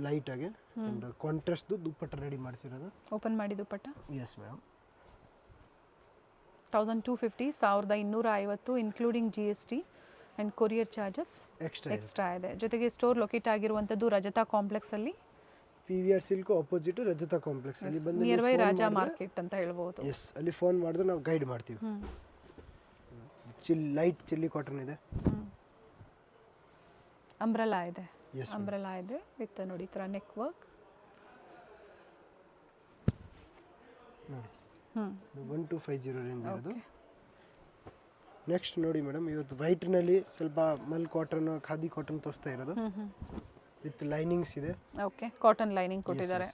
ಲೈಟ್ ಆಗಿ. ಅಂಡ್ ಕಾಂಟ್ರಾಸ್ಟ್ ದುಪ್ಪಟ್ಟ ರೆಡಿ ಮಾಡಿಸಿರೋದು. ಓಪನ್ ಮಾಡಿ dupatta. Yes madam, 1250, 1250 including GST and courier charges extra ಇದೆ. ಜೊತೆಗೆ ಸ್ಟೋರ್ ಲೊಕೇಟ್ ಆಗಿರುವಂಥದ್ದು ರಜತಾ ಕಾಂಪ್ಲೆಕ್ಸ್ ಅಲ್ಲಿ, PVR silk opposite Rajata complex ಅಲ್ಲಿ ಬಂದು ನಿಯರ್ ಬೈ ರಾಜಾ ಮಾರ್ಕೆಟ್ ಅಂತ ಹೇಳ್ಬೋದು. ಎಸ್, ಅಲ್ಲಿ ಫೋನ್ ಮಾಡಿದ್ರೆ ನಾವು ಗೈಡ್ ಮಾಡ್ತೀವಿ. ಲೈಟ್ ಚಿಲ್ಲಿ ಕಾಟನ್ ಇದೆ. ಅಂಬ್ರೆಲಾ ಇದೆ. ಅಂಬ್ರೆಲಾ ಇದೆ ವಿತ್ ನೋಡಿ ಈ ಥರ ನೆಕ್ ವರ್ಕ್ ನೋಡಿ. 1250 ರೇಂಜ್ ಇರೋದು. ನೆಕ್ಸ್ಟ್ ನೋಡಿ ಮೇಡಮ್, ಇವತ್ತು ವೈಟ್ನಲ್ಲಿ ಸ್ವಲ್ಪ ಮಲ್ ಕಾಟನ್ ಖಾದಿ ಕಾಟನ್ ತೋರಿಸ್ತಾ ಇರೋದು. ವಿತ್ ಲೈನಿಂಗ್ಸ್ ಇದೆ. ಓಕೆ, ಕಾಟನ್ ಲೈನಿಂಗ್ ಕೊಟ್ಟಿದ್ದಾರೆ.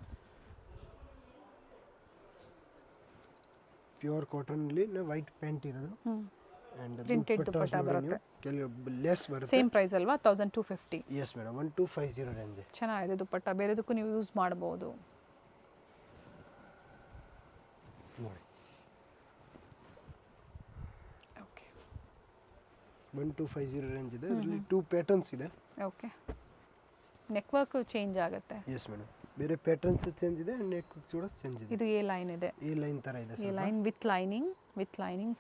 ಪ್ಯೂರ್ ಕಾಟನ್ ಅಲ್ಲಿ ವೈಟ್ ಪ್ಯಾಂಟ್ ಇರೋದು ಅಂಡ್ ಪ್ರಿಂಟೆಡ್ ದುಪಟ್ಟ ಬರುತ್ತೆ. ಕೆಲವು ಲೆಸ್ ಬರುತ್ತೆ. ಸೇಮ್ ಪ್ರೈಸ್ ಅಲ್ವಾ? 1250. S madam, 1250 range. ಚೆನ್ನಾಗಿದೆ ದುಪಟ್ಟ, ಬೇರೆದಕ್ಕೂ ನೀವು ಯೂಸ್ ಮಾಡಬಹುದು. ನೋಡಿ ಓಕೆ, 1250 ರೇಂಜ್ ಇದೆ. ಅದರಲ್ಲಿ 2 ಪ್ಯಾಟರ್ನ್ಸ್ ಇದೆ. ಓಕೆ, ನೆಕ್ ವರ್ಕ್ ಚೇಂಜ್ ಆಗುತ್ತೆ. ಎಸ್ ಮೇಡಮ್, ಬೇರೆ ಪ್ಯಾಟರ್ನ್ಸ್ ಚೇಂಜ್ ಇದೆ ಅಂಡ್ ನೆಕ್ ಕೂಡ ಚೇಂಜ್ ಇದೆ. ಇದು ಎ ಲೈನ್ ಇದೆ. ಈ ಲೈನ್ ತರ ಇದೆ. A line with lining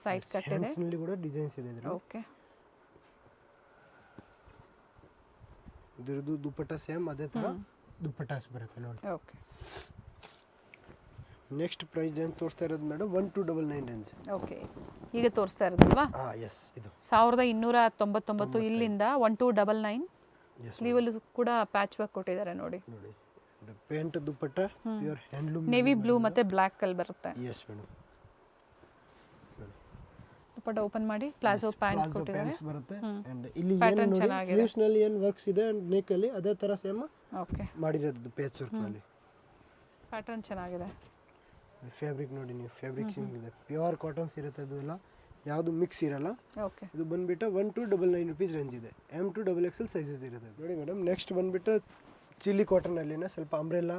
side cut ಇದೆ. ಹ್ಯಾಂಡ್ಸ್ ನಲ್ಲಿ ಕೂಡ ಡಿಸೈನ್ಸ್ ಇದೆ ಇದರಲ್ಲಿ. ಓಕೆ, ಇದರದು ದುಪಟ್ಟ ಸೇಮ್ ಅದೇ ತರ ದುಪಟ್ಟಾಸ್ ಬರುತ್ತೆ ನೋಡಿ. ಓಕೆ, ನೆಕ್ಸ್ಟ್ ಪ್ರೈಸ್ ರೇಂಜ್ ತೋರಿಸ್ತಾ ಇರೋದು ಮೇಡಮ್ 1299 ರೇಂಜ್. ಓಕೆ, ಈಗ ತೋರಿಸ್ತಾ ಇರೋದಲ್ವಾ? ಎಸ್, ಇದು 1299 ಇಲ್ಲಿಂದ 1299. ಎಸ್, ಸ್ಲೀವಲ್ಲಿ ಕೂಡ ಪ್ಯಾಚ್ ವರ್ಕ್ ಕೊಟ್ಟಿದ್ದಾರೆ ನೋಡಿ. ನೋಡಿ paint dupatta pure handloom navy blue ಮತ್ತೆ ಬ್ಲ್ಯಾಕ್ ಕಲ್ ಬರುತ್ತೆ. Yes madam. ದುಪಟ್ಟ ಓಪನ್ ಮಾಡಿ ಪ್ಲಾಜೋ ಪ್ಯಾಂಟ್ ಕೊಟ್ಟಿದ್ದಾರೆ. ಪ್ಯಾಂಟ್ಸ್ ಬರುತ್ತೆ ಅಂಡ್ ಇಲ್ಲಿ ಏನು ನೋಡಿ ಸ್ಲೀವ್ಸ್ ನಲ್ಲಿ ಏನು ವರ್ಕ್ಸ್ ಇದೆ ಅಂಡ್ ನೆಕ್ ಅಲ್ಲಿ ಅದೇ ತರ ಸೇಮ್ ಓಕೆ ಮಾಡಿರೋದು ಪ್ಯಾಚ್ ವರ್ಕ್ ನಲ್ಲಿ. ಪ್ಯಾಟರ್ನ್ ಚೆನ್ನಾಗಿದೆ. ಫ್ಯಾಬ್ರಿಕ್ ನೋಡಿ ನೀವು, ಫ್ಯಾಬ್ರಿಕ್ ಇದೆ ಪ್ಯೂರ್ ಕಾಟನ್ಸ್ ಇರುತ್ತೆ. ಅದು ಎಲ್ಲ ಯಾವುದು ಮಿಕ್ಸ್ ಇರಲ್ಲ. ಓಕೆ, ಇದು ಬಂದ್ಬಿಟ್ಟು 1299 ರುಪೀಸ್ ರೇಂಜ್ ಇದೆ. M to XXL ಸೈಜಸ್ ಇರುತ್ತೆ ನೋಡಿ ಮೇಡಮ್. ನೆಕ್ಸ್ಟ್ ಬಂದ್ಬಿಟ್ಟು ಚಿಲ್ಲಿ ಕಾಟನ್ ಅಲ್ಲಿನ ಸ್ವಲ್ಪ ಅಂಬ್ರೆಲ್ಲಾ.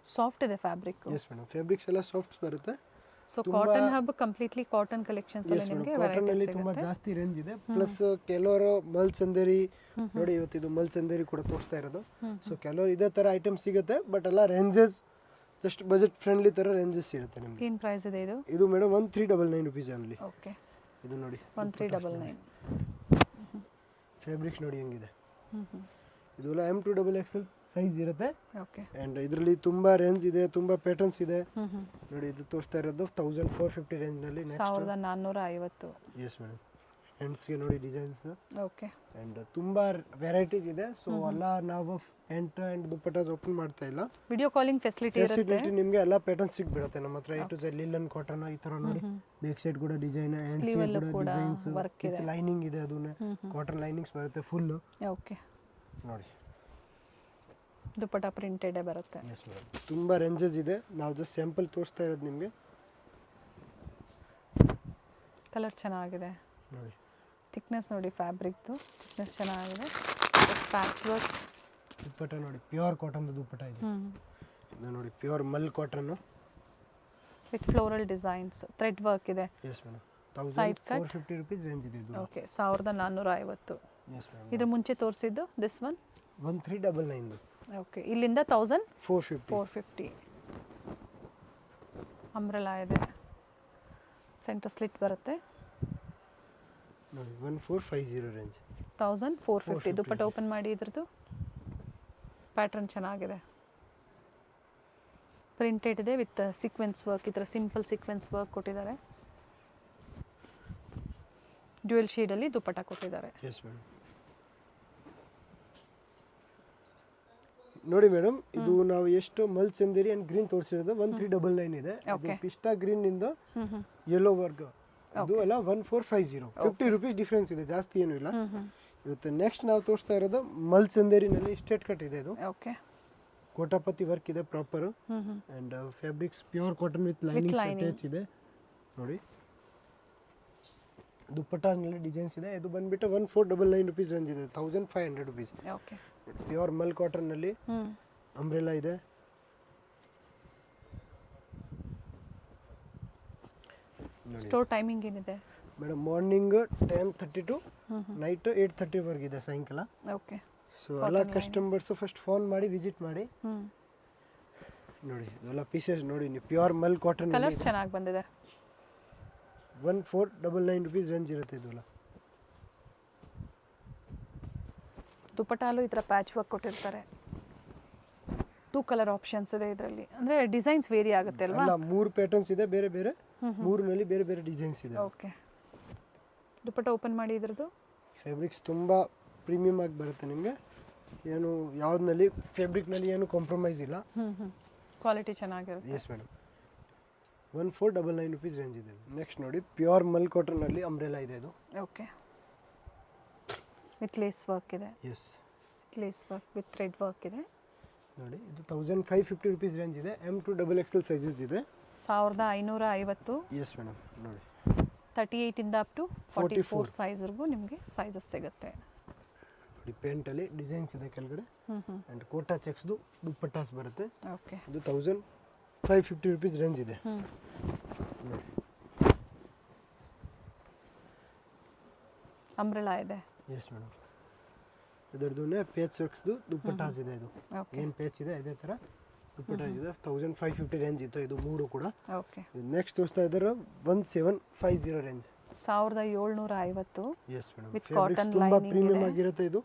ಸಾಫ್ಟ್ ಇದೆ ಫ್ಯಾಬ್ರಿಕ್. ಎಸ್ ಮೇಡಮ್, ಫ್ಯಾಬ್ರಿಕ್ಸ್ ಎಲ್ಲ ಸಾಫ್ಟ್ ಬರುತ್ತೆ. So cotton hub completely cotton collections ಅಲ್ಲಿ ನಿಮಗೆ ಕಾಟನ್ ಅಲ್ಲಿ ತುಂಬಾ ಜಾಸ್ತಿ ರೇಂಜ್ ಇದೆ. ಪ್ಲಸ್ ಕೆಲವರು ಮಲ್ ಚಂದೇರಿ ನೋಡಿ, ಇವತ್ತು ಇದು ಮಲ್ ಚಂದೇರಿ ಕೂಡ ತೋರಿಸ್ತಾ ಇರೋದು. ಸೊ ಕೆಲವರು ಇದೇ ತರ ಐಟಮ್ ಸಿಗುತ್ತೆ, ಬಟ್ ಎಲ್ಲ ರೇಂಜಸ್ ಜಸ್ಟ್ ಬಜೆಟ್ ಫ್ರೆಂಡ್ಲಿ ತರ ರೇಂಜಸ್ ಇರುತ್ತೆ ನಿಮಗೆ. ಏನು ಪ್ರೈಸ್ ಇದೆ ಇದು? ಇದು ಮೇಡಮ್ 1399 ರುಪೀಸ್ ಓನ್ಲಿ. ಓಕೆ, ಇದು ನೋಡಿ 1399. ಫ್ಯಾಬ್ರಿಕ್ಸ್ ನೋಡಿ ಹೆಂಗಿದೆ. ಇದು M to XXL ಸೈಜ್ ಇರುತ್ತೆ. ಓಕೆ, ಅಂಡ್ ಇದರಲ್ಲಿ ತುಂಬಾ ರೇಂಜ್ ಇದೆ, ತುಂಬಾ ಪ್ಯಾಟರ್ನ್ಸ್ ಇದೆ ನೋಡಿ. ಇದು ತೋರಿಸ್ತಾ ಇರೋದು 1450 ರೇಂಜ್ ನಲ್ಲಿ. 1450. ಎಸ್ ಮೇಡಮ್, ಹ್ಯಾಂಡ್ಸ್ ಗೆ ನೋಡಿ ಡಿಸೈನ್ಸ್. ಓಕೆ, ಅಂಡ್ ತುಂಬಾ ವೆರೈಟೀಸ್ ಇದೆ. ಸೊ ಎಲ್ಲ ನಾವು ಪ್ಯಾಂಟ್ ಅಂಡ್ ದುಪಟ್ಟಾಸ್ ಓಪನ್ ಮಾಡ್ತಾ ಇಲ್ಲ. ವಿಡಿಯೋ ಕಾಲಿಂಗ್ ಫೆಸಿಲಿಟಿ ಇರುತ್ತೆ. ನಿಮಗೆ ಎಲ್ಲ ಪ್ಯಾಟರ್ನ್ಸ್ ಸಿಗ್ಬಿಡುತ್ತೆ ನಮ್ಮ ಹತ್ರ. ಟು ಝೆಡ್ ಲಿಲನ್ ಕಾಟನ್ ಈ ತರ ನೋಡಿ. ಬ್ಯಾಕ್ ಸೈಡ್ ಕೂಡ ಡಿಸೈನ್, ಹ್ಯಾಂಡ್ಸ್ ಗೆ ಕೂಡ ಡಿಸೈನ್ಸ್ ವಿತ್ ಲೈನಿಂಗ್ ಇದೆ. ಅದನ್ನ ಕಾಟನ್ ಲೈನಿಂಗ್ಸ್ ಬರುತ್ತೆ ಫುಲ್. ಓಕೆ, ನೋಡಿ ದುಪಟ್ಟ ಪ್ರಿಂಟೆಡ್ ಬರುತ್ತೆ. ಎಸ್ ಮೇಡಮ್, ತುಂಬಾ ರೇಂಜಸ್ ಇದೆ. ನಾವು ಜಸ್ಟ್ ಸ್ಯಾಂಪಲ್ ತೋರಿಸ್ತಾ ಇರೋದು ನಿಮಗೆ. ಕಲರ್ ಚೆನ್ನಾಗಿದೆ ನೋಡಿ. ಥಿಕ್ನೆಸ್ ನೋಡಿ, ಫ್ಯಾಬ್ರಿಕ್ದು ಥಿಕ್ನೆಸ್ ಚೆನ್ನಾಗಿದೆ. ಪ್ಯಾಚ್ ವರ್ಕ್ ದುಪಟ್ಟ ನೋಡಿ, ಪ್ಯೂರ್ ಕಾಟನ್ ದುಪಟ್ಟ ಇದೆ. ಇದು ನೋಡಿ pure mul cotton with floral designs, thread work ಇದೆ. ಎಸ್ ಮೇಡಮ್, 1450 ರುಪೀಸ್ ರೇಂಜ್ ಇದೆ ಇದು. ಓಕೆ, 1450. ಎಸ್ ಮೇಡಮ್, ಇದ್ರ ಮುಂಚೆ ತೋರಿಸಿದ್ದು ದಿಸ್ ಒನ್ 1399. ಓಕೆ, ಇಲ್ಲಿಂದ 1450. ಅಂಬ್ರೆಲಾ ಇದೆ, ಸೆಂಟರ್ ಸ್ಲಿಟ್ ಬರುತ್ತೆ. ನೋಡಿ 1450 ರೇಂಜ್. 1450. ದುಪಟ್ಟ ಓಪನ್ ಮಾಡಿ. ಇದ್ರದ್ದು ಪ್ಯಾಟರ್ನ್ ಚೆನ್ನಾಗಿದೆ, ಪ್ರಿಂಟೆಡ್ ಇದೆ ವಿತ್ ಸೀಕ್ವೆನ್ಸ್ ವರ್ಕ್. ಈ ಥರ ಸಿಂಪಲ್ ಸೀಕ್ವೆನ್ಸ್ ವರ್ಕ್ ಕೊಟ್ಟಿದ್ದಾರೆ. ಡ್ಯುಯಲ್ ಶೇಡಲ್ಲಿ ದುಪಟ್ಟ ಕೊಟ್ಟಿದ್ದಾರೆ. ಎಸ್ ಮೇಡಮ್, ನೋಡಿ ಮೇಡಮ್, ಇದು ನಾವು ಎಷ್ಟು ಮಲ್ ಚಂದೇರಿ ಅಂಡ್ ಗ್ರೀನ್ ತೋರಿಸಿರೋದು 1399 ಇದೆ. ಇದು ಪಿಸ್ಟಾ ಗ್ರೀನ್ ಇಂದ ಯೆಲ್ಲೋ ವರ್ಗ ಅದು ಎಲ್ಲ 1450. 50 ರುಪೀಸ್ ಡಿಫ್ರೆನ್ಸ್ ಇದೆ, ಜಾಸ್ತಿ ಏನು ಇಲ್ಲ. ಇವತ್ತು ನೆಕ್ಸ್ಟ್ ನಾವು ತೋರಿಸ್ತಾ ಇರೋದು ಮಲ್ ಚಂದೇರಿನಲ್ಲಿ ಸ್ಟ್ರೇಟ್ ಕಟ್ ಇದೆ. ಇದು ಓಕೆ, ಕೋಟಾಪತಿ ವರ್ಕ್ ಇದೆ proper. And fabrics pure cotton with lining attach ಇದೆ ನೋಡಿ. ದುಪಟ್ಟಾನಲ್ಲಿ ಡಿಸೈನ್ಸ್ ಇದೆ. ಇದು ಬಂದ್ಬಿಟ್ಟು 1499 ರುಪೀಸ್ ರೇಂಜ್ ಇದೆ. 1500 rupees. Okay, pure mul cotton ನಲ್ಲಿ ಅಂಬ್ರೆಲಾ ಇದೆ. ಸ್ಟೋರ್ ಟೈಮಿಂಗ್ ಏನಿದೆ ಮೇಡಮ್? ಮಾರ್ನಿಂಗ್ 10:30 ಟು ನೈಟ್ 8:30 ವರೆಗೆ ಇದೆ, ಸಾಯಂಕಾಲ. ಓಕೆ, ಸೊ ಎಲ್ಲ ಕಸ್ಟಮರ್ಸ್ ಫಸ್ಟ್ ಫೋನ್ ಮಾಡಿ ವಿಸಿಟ್ ಮಾಡಿ ನೋಡಿ. ಇದೆಲ್ಲ ಪೀಸಸ್ ನೋಡಿ ನೀವು, ಪ್ಯೂರ್ ಮಲ್ ಕಾಟನ್. ಕಲರ್ಸ್ ಚೆನ್ನಾಗಿ ಬಂದಿದೆ. 1499 ರುಪೀಸ್ ರೇಂಜ್ ಇರುತ್ತೆ ಇದೆಲ್ಲ. ದುಪಟ್ಟಾಲು ಈ ಥರ ಪ್ಯಾಚ್ ವರ್ಕ್ ಕೊಟ್ಟಿರ್ತಾರೆ. 2 ಕಲರ್ ಆಪ್ಷನ್ಸ್ ಇದೆ ಇದರಲ್ಲಿ, ಅಂದರೆ ಡಿಸೈನ್ಸ್ ವೇರಿ ಆಗುತ್ತೆ ಅಲ್ವಾ? ಅಲ್ಲ, 3 ಪ್ಯಾಟರ್ನ್ಸ್ ಇದೆ ಬೇರೆ ಬೇರೆ. 3ನಲ್ಲಿ ಬೇರೆ ಬೇರೆ ಡಿಸೈನ್ಸ್ ಇದೆ. ಓಕೆ, ದುಪಟ್ಟ ಓಪನ್ ಮಾಡಿ. ಇದ್ರದ್ದು ಫ್ಯಾಬ್ರಿಕ್ಸ್ ತುಂಬ ಪ್ರೀಮಿಯಮ್ ಆಗಿ ಬರುತ್ತೆ ನಿಮಗೆ. ಏನು ಯಾವುದ್ರಲ್ಲಿ ಫ್ಯಾಬ್ರಿಕ್ನಲ್ಲಿ ಏನು ಕಾಂಪ್ರಮೈಸ್ ಇಲ್ಲ. ಕ್ವಾಲಿಟಿ ಚೆನ್ನಾಗಿರುತ್ತೆ. ಎಸ್ ಮೇಡಮ್, 1499 ರುಪೀಸ್ ರೇಂಜ್ ಇದೆ. ನೆಕ್ಸ್ಟ್ ನೋಡಿ, ಪ್ಯೂರ್ ಮಲ್ ಕಾಟನ್ನಲ್ಲಿ ಅಂಬ್ರೆಲಾ ಇದೆ ಇದು. ಓಕೆ, ವಿತ್ ಲೇಸ್ ವರ್ಕ್ ಇದೆ. Yes, lace work with thread work ಇದೆ. ನೋಡಿ ಇದು 1550 ರುಪೀಸ್ ರೇಂಜ್ ಇದೆ. M2XXL ಸೈಜಸ್ ಇದೆ. 1550. S madam. ನೋಡಿ 38 ಇಂದ ಅಪ್ ಟು 44 ಸೈಜ್ವರೆಗೂ ನಿಮಗೆ ಸೈಜಸ್ ಸಿಗುತ್ತೆ. ನೋಡಿ ಪೇಂಟಲ್ಲಿ ಡಿಸೈನ್ಸ್ ಇದೆ ಕೆಳಗಡೆ. ಆ್ಯಂಡ್ ಕೋಟಾ ಚೆಕ್ಸ್ದು ದುಪ್ಪಟ್ಟಾಸ್ ಬರುತ್ತೆ. ಓಕೆ. ಇದು 1550 ರುಪೀಸ್ ರೇಂಜ್ ಇದೆ. ನೋಡಿ ಅಂಬ್ರೆಲಾ ಇದೆ. Yes madam. ಇದರದ್ದು ಪೇಚ್ ವರ್ಕ್ಸ್ದು ದುಪ್ಪಟ್ಟಾಸ್ ಇದೆ. ಇದು ಏನು ಪೇಚ್ ಇದೆ ಇದೇ ಥರ ದುಪ್ಪಟ್ಟ ಇದೆ. 1550 ರೇಂಜ್ ಇತ್ತು ಇದು ಮೂರು ಕೂಡ. ಓಕೆ. ನೆಕ್ಸ್ಟ್ ತೋರಿಸ್ತಾ ಇದ್ದಾರೆ 1750 ರೇಂಜ್. 1750. Yes madam. ಫ್ಯಾಬ್ರಿಕ್ಸ್ ತುಂಬಾ ಪ್ರೀಮಿಯಂ ಆಗಿರುತ್ತೆ ಇದು.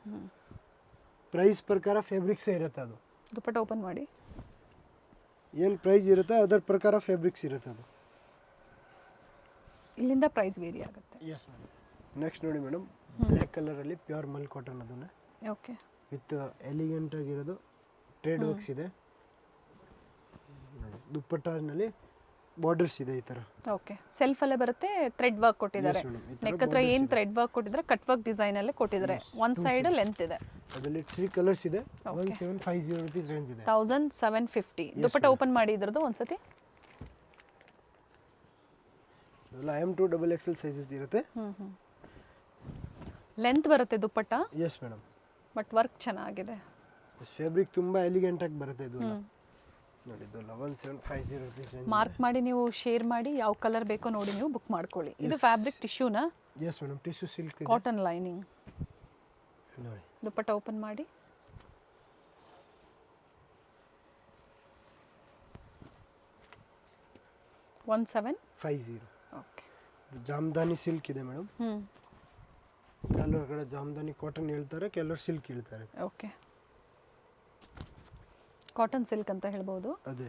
ಪ್ರೈಸ್ ಪ್ರಕಾರ ಫ್ಯಾಬ್ರಿಕ್ಸೇ ಇರುತ್ತೆ ಅದು. ದುಪ್ಪಟ್ಟ ಓಪನ್ ಮಾಡಿ. ಏನು ಪ್ರೈಸ್ ಇರುತ್ತೆ ಅದರ ಪ್ರಕಾರ ಫ್ಯಾಬ್ರಿಕ್ಸ್ ಇರುತ್ತೆ ಅದು. ಇಲ್ಲಿಂದ ಪ್ರೈಸ್ ವೇರಿ ಆಗುತ್ತೆ. Yes madam. ನೆಕ್ಸ್ಟ್ ನೋಡಿ ಮೇಡಮ್, ಬ್ಲ್ಯಾಕ್ ಕಲರಲ್ಲಿ ಪ್ಯೂರ್ ಮಲ್ ಕಾಟನ್ ಅದನ್ನ. ಓಕೆ. ವಿತ್ ಎಲಿಗೆಂಟ್ ಆಗಿರೋದು ಟ್ರೇಡ್ ವರ್ಕ್ಸ್ ಇದೆ. ನೋಡಿ ದುಪ್ಪಟ್ಟನಲ್ಲಿ ಬಾರ್ಡರ್ಸ್ ಇದೆ ಈ ಥರ. ಓಕೆ. ಸೆಲ್ಫ್ ಅಲ್ಲೇ ಬರುತ್ತೆ, ಥ್ರೆಡ್ ವರ್ಕ್ ಕೊಟ್ಟಿದ್ದಾರೆ. ನೆಕ್ ಹತ್ರ ಏನು ಥ್ರೆಡ್ ವರ್ಕ್ ಕೊಟ್ಟಿದ್ದಾರೆ, ಕಟ್ ವರ್ಕ್ ಡಿಸೈನ್ ಅಲ್ಲೇ ಕೊಟ್ಟಿದ್ದಾರೆ. ಒನ್ ಸೈಡ್ ಲೆಂತ್ ಇದೆ. ಅದರಲ್ಲಿ 3 ಕಲರ್ಸ್ ಇದೆ. 1750 ರುಪೀಸ್ ರೇಂಜ್ ಇದೆ. 1750. ದುಪ್ಪಟ್ಟ ಓಪನ್ ಮಾಡಿ ಇದ್ರದ್ದು ಒಂದ್ಸತಿ. ಎಲ್ಲ M2XXL ಸೈಜಸ್ ಇರುತ್ತೆ. ಲೆಂತ್ ಬರುತ್ತೆ dupatta. Yes madam. But work ಚೆನ್ನಾಗಿದೆ. ಫ್ಯಾಬ್ರಿಕ್ ತುಂಬಾ ಎಲಿಗೆಂಟ್ ಆಗಿ ಬರುತ್ತೆ ಇದು. ನೋಡಿ ಇದು 1750 ರುಪೀಸ್ ರೇಂಜ್. ಮಾರ್ಕ್ ಮಾಡಿ ನೀವು ಶೇರ್ ಮಾಡಿ ಯಾವ ಕಲರ್ ಬೇಕೋ ನೋಡಿ ನೀವು ಬುಕ್ ಮಾಡ್ಕೊಳ್ಳಿ. ಇದು ಫ್ಯಾಬ್ರಿಕ್ ಟಿಶ್ಯೂನಾ? Yes madam. ಟಿಶ್ಯೂ ಸಿಲ್ಕ್ ಇದೆ. Cotton lining. ನೋಡಿ ದುಪ್ಪಟ್ಟ ಓಪನ್ ಮಾಡಿ. $1750. ಓಕೆ. ಜಾಮದಾನಿ ಸಿಲ್ಕ್ ಇದೆ ಮೇಡಮ್. ಕೆಲವರು ಕಡೆ ಜಾಮದಾನಿ ಕಾಟನ್ ಹೇಳ್ತಾರೆ, ಕೆಲವರು ಸಿಲ್ಕ್ ಹೇಳ್ತಾರೆ. ಓಕೆ. ಕಾಟನ್ ಸಿಲ್ಕ್ ಅಂತ ಹೇಳ್ಬೋದು. ಅದೇ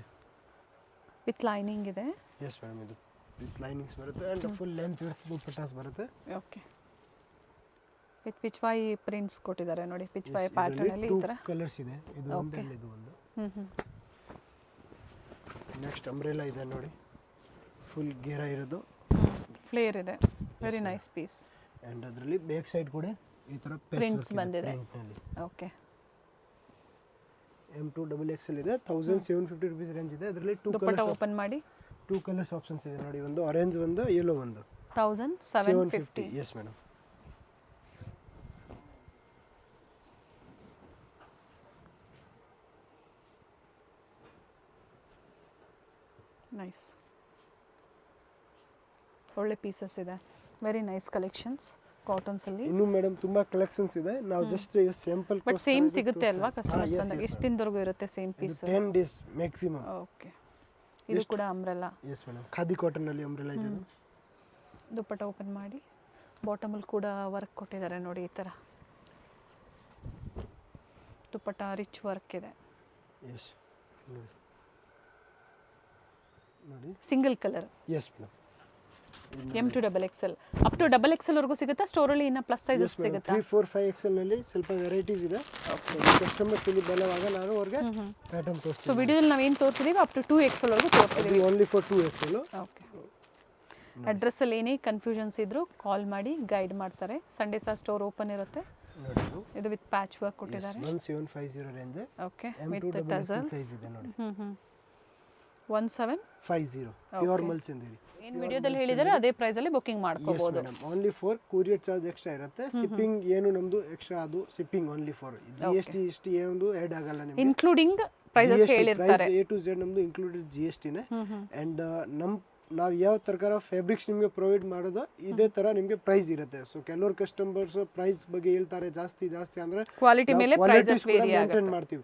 ವಿತ್ ಲೈನಿಂಗ್ ಇದೆ. Yes madam. ಇದು ವಿತ್ ಲೈನಿಂಗ್ಸ್ ಬರುತ್ತೆ and full length width dupattas ಬರುತ್ತೆ. ಓಕೆ. ವಿತ್ ಪಿಚ್ವಾಯಿ ಪ್ರಿಂಟ್ಸ್ ಕೊಟ್ಟಿದ್ದಾರೆ ನೋಡಿ. ಪಿಚ್ವಾಯಿ ಪ್ಯಾಟರ್ನ್ ಅಲ್ಲಿ ಈ ತರ ಕಲರ್ಸ್ ಇದೆ. ಇದು ಒಂದು ಇದು ಒಂದು. ನೆಕ್ಸ್ಟ್ ಅಂಬ್ರೆಲಾ ಇದೆ ನೋಡಿ. ಫುಲ್ ಗೇರ ಇರೋದು. ಫ್ಲೇರ್ ಇದೆ. Very nice piece. ಆ್ಯಂಡ್ ಅದರಲ್ಲಿ ಬ್ಯಾಕ್ ಸೈಡ್ ಕೂಡ ಈ ಥರ ಪ್ರಿಂಟ್ಸ್ ಬಂದಿದೆ. ಓಕೆ. M2XXL ಇದೆ. 1750 ರುಪೀಸ್ ರೇಂಜ್ ಇದೆ. ಅದರಲ್ಲಿ 2 ದುಪ್ಪಟ್ಟ ಓಪನ್ ಮಾಡಿ. 2 ಕಲರ್ಸ್ ಆಪ್ಷನ್ಸ್ ಇದೆ ನೋಡಿ. ಒಂದು ಆರೆಂಜ್, ಒಂದು ಯೆಲ್ಲೋ, ಒಂದು. 1750. Yes madam. ನೈಸ್. ಒಳ್ಳೆ ಪೀಸಸ್ ಇದೆ. ವೆರಿ ನೈಸ್ ಕಲೆಕ್ಷನ್ಸ್ ಕಾಟನ್ಸ್ ಅಲ್ಲಿ. ಇನ್ನು ಮೇಡಮ್ ತುಂಬಾ ಕಲೆಕ್ಷನ್ಸ್ ಇದೆ. ನಾವು ಜಸ್ಟ್ ಸ್ಯಾಂಪಲ್. ಬಟ್ ಸೇಮ್ ಸಿಗುತ್ತೆ ಅಲ್ವಾ ಕಸ್ಟಮರ್ಸ್ ಬಂದಾಗ? ಎಷ್ಟು ದಿನದವರೆಗೂ ಇರುತ್ತೆ same piece? 10 days maximum. Okay. ಇದು ಕೂಡ umbrella. Yes madam. Khadi cotton ಅಲ್ಲಿ ಅಂಬ್ರೆಲಾ ಇದೆ. ದುಪ್ಪಟ್ಟ ಓಪನ್ ಮಾಡಿ. ಬಾಟಮ್ ಅಲ್ಲಿ ಕೂಡ ವರ್ಕ್ ಕೊಟ್ಟಿದ್ದಾರೆ ನೋಡಿ ಈ ತರ. ದುಪ್ಪಟ್ಟ ರಿಚ್ ವರ್ಕ್ ಇದೆ. ಎಸ್ ನೋಡಿ. Single colour. Yes madam. M2XXL up to XXL ವರೆಗೂ ಸಿಗುತ್ತಾ? ಸ್ಟೋರ್ ಅಲ್ಲಿ ಇನ್ನ ಪ್ಲಸ್ ಸೈಜಸ್ ಸಿಗುತ್ತಾ? 3, 4, 5XL ನಲ್ಲಿ ಸ್ವಲ್ಪ ವೆರೈಟೀಸ್ ಇದೆ. ಕಸ್ಟಮರ್ಸ್ ಇಲ್ಲಿ ಬರುವಾಗ ನಾನು ಅವರಿಗೆ ಪ್ಯಾಟರ್ನ್ ತೋರಿಸ್ತೀನಿ. ಸೊ ವಿಡಿಯೋದಲ್ಲಿ ನಾವು ಏನು ತೋರಿಸಿದೀವಿ ಅಪ್ ಟು 2XL ವರೆಗೂ ತೋರಿಸಿದೀವಿ. Only for 2XL. Okay. Address ಅಲ್ಲಿ ಏನೇ ಕನ್ಫ್ಯೂಷನ್ಸ್ ಇದ್ರೂ ಕಾಲ್ ಮಾಡಿ ಗೈಡ್ ಮಾಡ್ತಾರೆ. ಸಂಡೇ ಸಹ ಸ್ಟೋರ್ ಓಪನ್ ಇರುತ್ತೆ. ನೋಡಿ ಇದು ವಿತ್ ಪ್ಯಾಚ್ ವರ್ಕ್ ಕೊಟ್ಟಿದ್ದಾರೆ. 1750 ರೇಂಜ್. ಓಕೆ. M2XXL ಸೈಜ್ ಇದೆ ನೋಡಿ. 1750 ಪ್ಯೂರ್ ಮಲ್ ಚಂದೇರಿ. ಏನು ವಿಡಿಯೋದಲ್ಲಿ ಹೇಳಿದರೆ ಅದೇ ಪ್ರೈಸ್ ಅಲ್ಲಿ ಬುಕಿಂಗ್ ಮಾಡ್ಕೋಬಹುದು. Only for courier charge extra ಇರುತ್ತೆ. ಶಿಪ್ಪಿಂಗ್ ಏನು ನಮ್ದು ಎಕ್ಸ್ಟ್ರಾ, ಅದು ಶಿಪ್ಪಿಂಗ್ ಓನ್ಲಿ ಫಾರ್. GST ಏನು ಆಡ್ ಆಗಲ್ಲ ನಿಮಗೆ. ಇನ್ಕ್ಲೂಡಿಂಗ್ ಪ್ರೈಸಸ್ ಹೇಳಿರ್ತಾರೆ. A to Z ನಮ್ದು ಇನ್ಕ್ಲೂಡೆಡ್ GST ನೇ. ಅಂಡ್ ನಾವು ಯಾವ ಪ್ರಕಾರ ಫ್ಯಾಬ್ರಿಕ್ಸ್ ನಿಮಗೆ ಪ್ರೊವೈಡ್ ಮಾಡೋದು ಇದೇ ತರ ನಿಮಗೆ ಪ್ರೈಸ್ ಇರುತ್ತೆ. ಸೊ ಕೆಲವರು ಕಸ್ಟಮರ್ಸ್ ಪ್ರೈಸ್ ಬಗ್ಗೆ ಹೇಳ್ತಾರೆ ಜಾಸ್ತಿ ಅಂದ್ರೆ ಕ್ವಾಲಿಟಿ ಮೇಲೆ ಪ್ರೈಸಸ್ ವೇರಿ ಆಗುತ್ತೆ. ಮಾಡ್ತೀವಿ.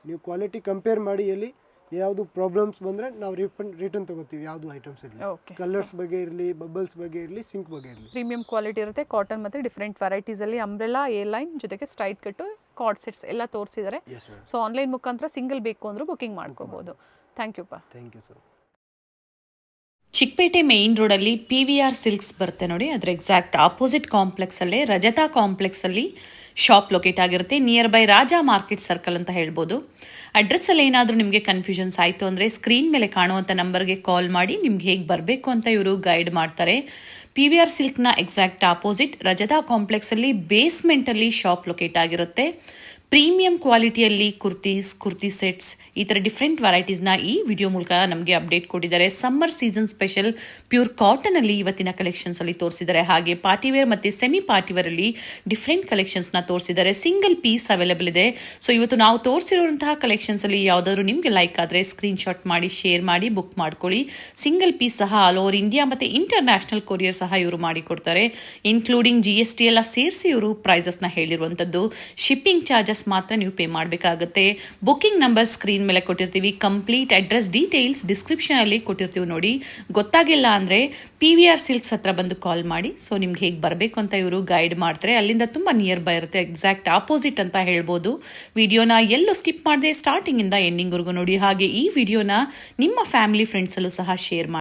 ನೀವು ಕ್ವಾಲಿಟಿ ಕಂಪೇರ್ ಮಾಡಿ ಎಲ್ಲಿ ಯಾವುದು ಪ್ರಾಬ್ಲಮ್ಸ್ ಬಂದರೆ ನಾವು ರಿಟರ್ನ್ ತಗೋತೀವಿ. ಯಾವುದು ಐಟಮ್ಸ್ ಇರಲಿ, ಕಲರ್ಸ್ ಬಗ್ಗೆ ಇರಲಿ, ಬಬಲ್ಸ್ ಬಗ್ಗೆ ಇರಲಿ, ಸಿಂಕ್ ಬಗ್ಗೆ ಇರಲಿ. ಪ್ರೀಮಿಯಂ ಕ್ವಾಲಿಟಿ ಇರುತ್ತೆ. ಕಾಟನ್ ಮತ್ತು ಡಿಫ್ರೆಂಟ್ ವೆರೈಟೀಸಲ್ಲಿ ಅಂಬ್ರೆಲಾ, ಎ ಲೈನ್ ಜೊತೆಗೆ ಸ್ಟ್ರೈಟ್ ಕಟ್ಟು, ಕಾರ್ಡ್ ಸೆಟ್ಸ್ ಎಲ್ಲ ತೋರಿಸಿದ್ದಾರೆ. ಸೊ ಆನ್ಲೈನ್ ಮುಖಾಂತರ ಸಿಂಗಲ್ ಬೇಕು ಅಂದರೂ ಬುಕಿಂಗ್ ಮಾಡ್ಕೋಬೋದು. ಥ್ಯಾಂಕ್ ಯು ಪಾ. Thank you sir. Chickpet main ರೋಡಲ್ಲಿ PVR ಸಿಲ್ಕ್ಸ್ ಬರುತ್ತೆ ನೋಡಿ. ಅದರ ಎಕ್ಸಾಕ್ಟ್ ಆಪೋಸಿಟ್ ಕಾಂಪ್ಲೆಕ್ಸಲ್ಲೇ ರಜತಾ ಕಾಂಪ್ಲೆಕ್ಸಲ್ಲಿ ಶಾಪ್ ಲೊಕೇಟ್ ಆಗಿರುತ್ತೆ. Near by Raja market circle ಅಂತ ಹೇಳ್ಬೋದು. ಅಡ್ರೆಸ್ಸಲ್ಲಿ ಏನಾದರೂ ನಿಮಗೆ ಕನ್ಫ್ಯೂಷನ್ಸ್ ಆಯಿತು ಅಂದರೆ ಸ್ಕ್ರೀನ್ ಮೇಲೆ ಕಾಣುವಂಥ ನಂಬರ್ಗೆ ಕಾಲ್ ಮಾಡಿ ನಿಮ್ಗೆ ಹೇಗೆ ಬರಬೇಕು ಅಂತ ಇವರು ಗೈಡ್ ಮಾಡ್ತಾರೆ. PVR ಸಿಲ್ಕ್ನ ಎಕ್ಸಾಕ್ಟ್ ಆಪೋಸಿಟ್ ರಜತಾ ಕಾಂಪ್ಲೆಕ್ಸಲ್ಲಿ ಬೇಸ್ಮೆಂಟಲ್ಲಿ ಶಾಪ್ ಲೊಕೇಟ್ ಆಗಿರುತ್ತೆ. ಪ್ರೀಮಿಯಂ ಕ್ವಾಲಿಟಿಯಲ್ಲಿ ಕುರ್ತಿ ಸೆಟ್ಸ್ ಈ ಥರ ಡಿಫ್ರೆಂಟ್ ವೆರೈಟೀಸ್ನ ಈ ವಿಡಿಯೋ ಮೂಲಕ ನಮಗೆ ಅಪ್ಡೇಟ್ ಕೊಟ್ಟಿದ್ದಾರೆ. ಸಮ್ಮರ್ ಸೀಸನ್ ಸ್ಪೆಷಲ್ ಪ್ಯೂರ್ ಕಾಟನಲ್ಲಿ ಇವತ್ತಿನ ಕಲೆಕ್ಷನ್ಸಲ್ಲಿ ತೋರಿಸಿದ್ದಾರೆ. ಹಾಗೆ ಪಾರ್ಟಿವೇರ್ ಮತ್ತು ಸೆಮಿ ಪಾರ್ಟಿವೇರಲ್ಲಿ ಡಿಫ್ರೆಂಟ್ ಕಲೆಕ್ಷನ್ಸ್ನ ತೋರಿಸಿದ್ದಾರೆ. ಸಿಂಗಲ್ ಪೀಸ್ ಅವೈಲೇಬಲ್ ಇದೆ. ಸೊ ಇವತ್ತು ನಾವು ತೋರಿಸಿರುವಂತಹ ಕಲೆಕ್ಷನ್ಸಲ್ಲಿ ಯಾವುದಾದ್ರು ನಿಮಗೆ ಲೈಕ್ ಆದರೆ ಸ್ಕ್ರೀನ್ಶಾಟ್ ಮಾಡಿ ಶೇರ್ ಮಾಡಿ ಬುಕ್ ಮಾಡ್ಕೊಳ್ಳಿ. ಸಿಂಗಲ್ ಪೀಸ್ ಸಹ ಆಲ್ ಓವರ್ ಇಂಡಿಯಾ ಮತ್ತು ಇಂಟರ್ನ್ಯಾಷನಲ್ ಕೊರಿಯರ್ ಸಹ ಇವರು ಮಾಡಿಕೊಡ್ತಾರೆ. ಇನ್ಕ್ಲೂಡಿಂಗ್ GST ಎಲ್ಲ ಸೇರಿಸಿ ಇವರು ಪ್ರೈಸಸ್ನ ಹೇಳಿರುವಂಥದ್ದು. ಶಿಪ್ಪಿಂಗ್ ಚಾರ್ಜಸ್ ಮಾತ್ರ ನೀವು ಪೇ ಮಾಡಬೇಕಾಗುತ್ತೆ. ಬುಕಿಂಗ್ ನಂಬರ್ ಸ್ಕ್ರೀನ್ ಮೇಲೆ ಕೊಟ್ಟಿರ್ತೀವಿ. ಕಂಪ್ಲೀಟ್ ಅಡ್ರೆಸ್ ಡೀಟೇಲ್ಸ್ ಡಿಸ್ಕ್ರಿಪ್ಷನ್ ಅಲ್ಲಿ ಕೊಟ್ಟಿರ್ತೀವಿ ನೋಡಿ. ಗೊತ್ತಾಗಿಲ್ಲ ಅಂದರೆ PVR ಸಿಲ್ಕ್ಸ್ ಹತ್ರ ಬಂದು ಕಾಲ್ ಮಾಡಿ. ಸೊ ನಿಮ್ಗೆ ಹೇಗೆ ಬರಬೇಕು ಅಂತ ಇವರು ಗೈಡ್ ಮಾಡ್ತಾರೆ. ಅಲ್ಲಿಂದ ತುಂಬ ನಿಯರ್ ಬೈ ಇರುತ್ತೆ. ಎಕ್ಸಾಕ್ಟ್ ಆಪೋಸಿಟ್ ಅಂತ ಹೇಳ್ಬೋದು. ವಿಡಿಯೋನ ಎಲ್ಲೂ ಸ್ಕಿಪ್ ಮಾಡದೆ ಸ್ಟಾರ್ಟಿಂಗ್ ಇಂದ ಎಂಡಿಂಗ್ವರೆಗೂ ನೋಡಿ. ಹಾಗೆ ಈ ವಿಡಿಯೋನ ನಿಮ್ಮ ಫ್ಯಾಮಿಲಿ ಫ್ರೆಂಡ್ಸಲ್ಲೂ ಸಹ ಶೇರ್ ಮಾಡಿ.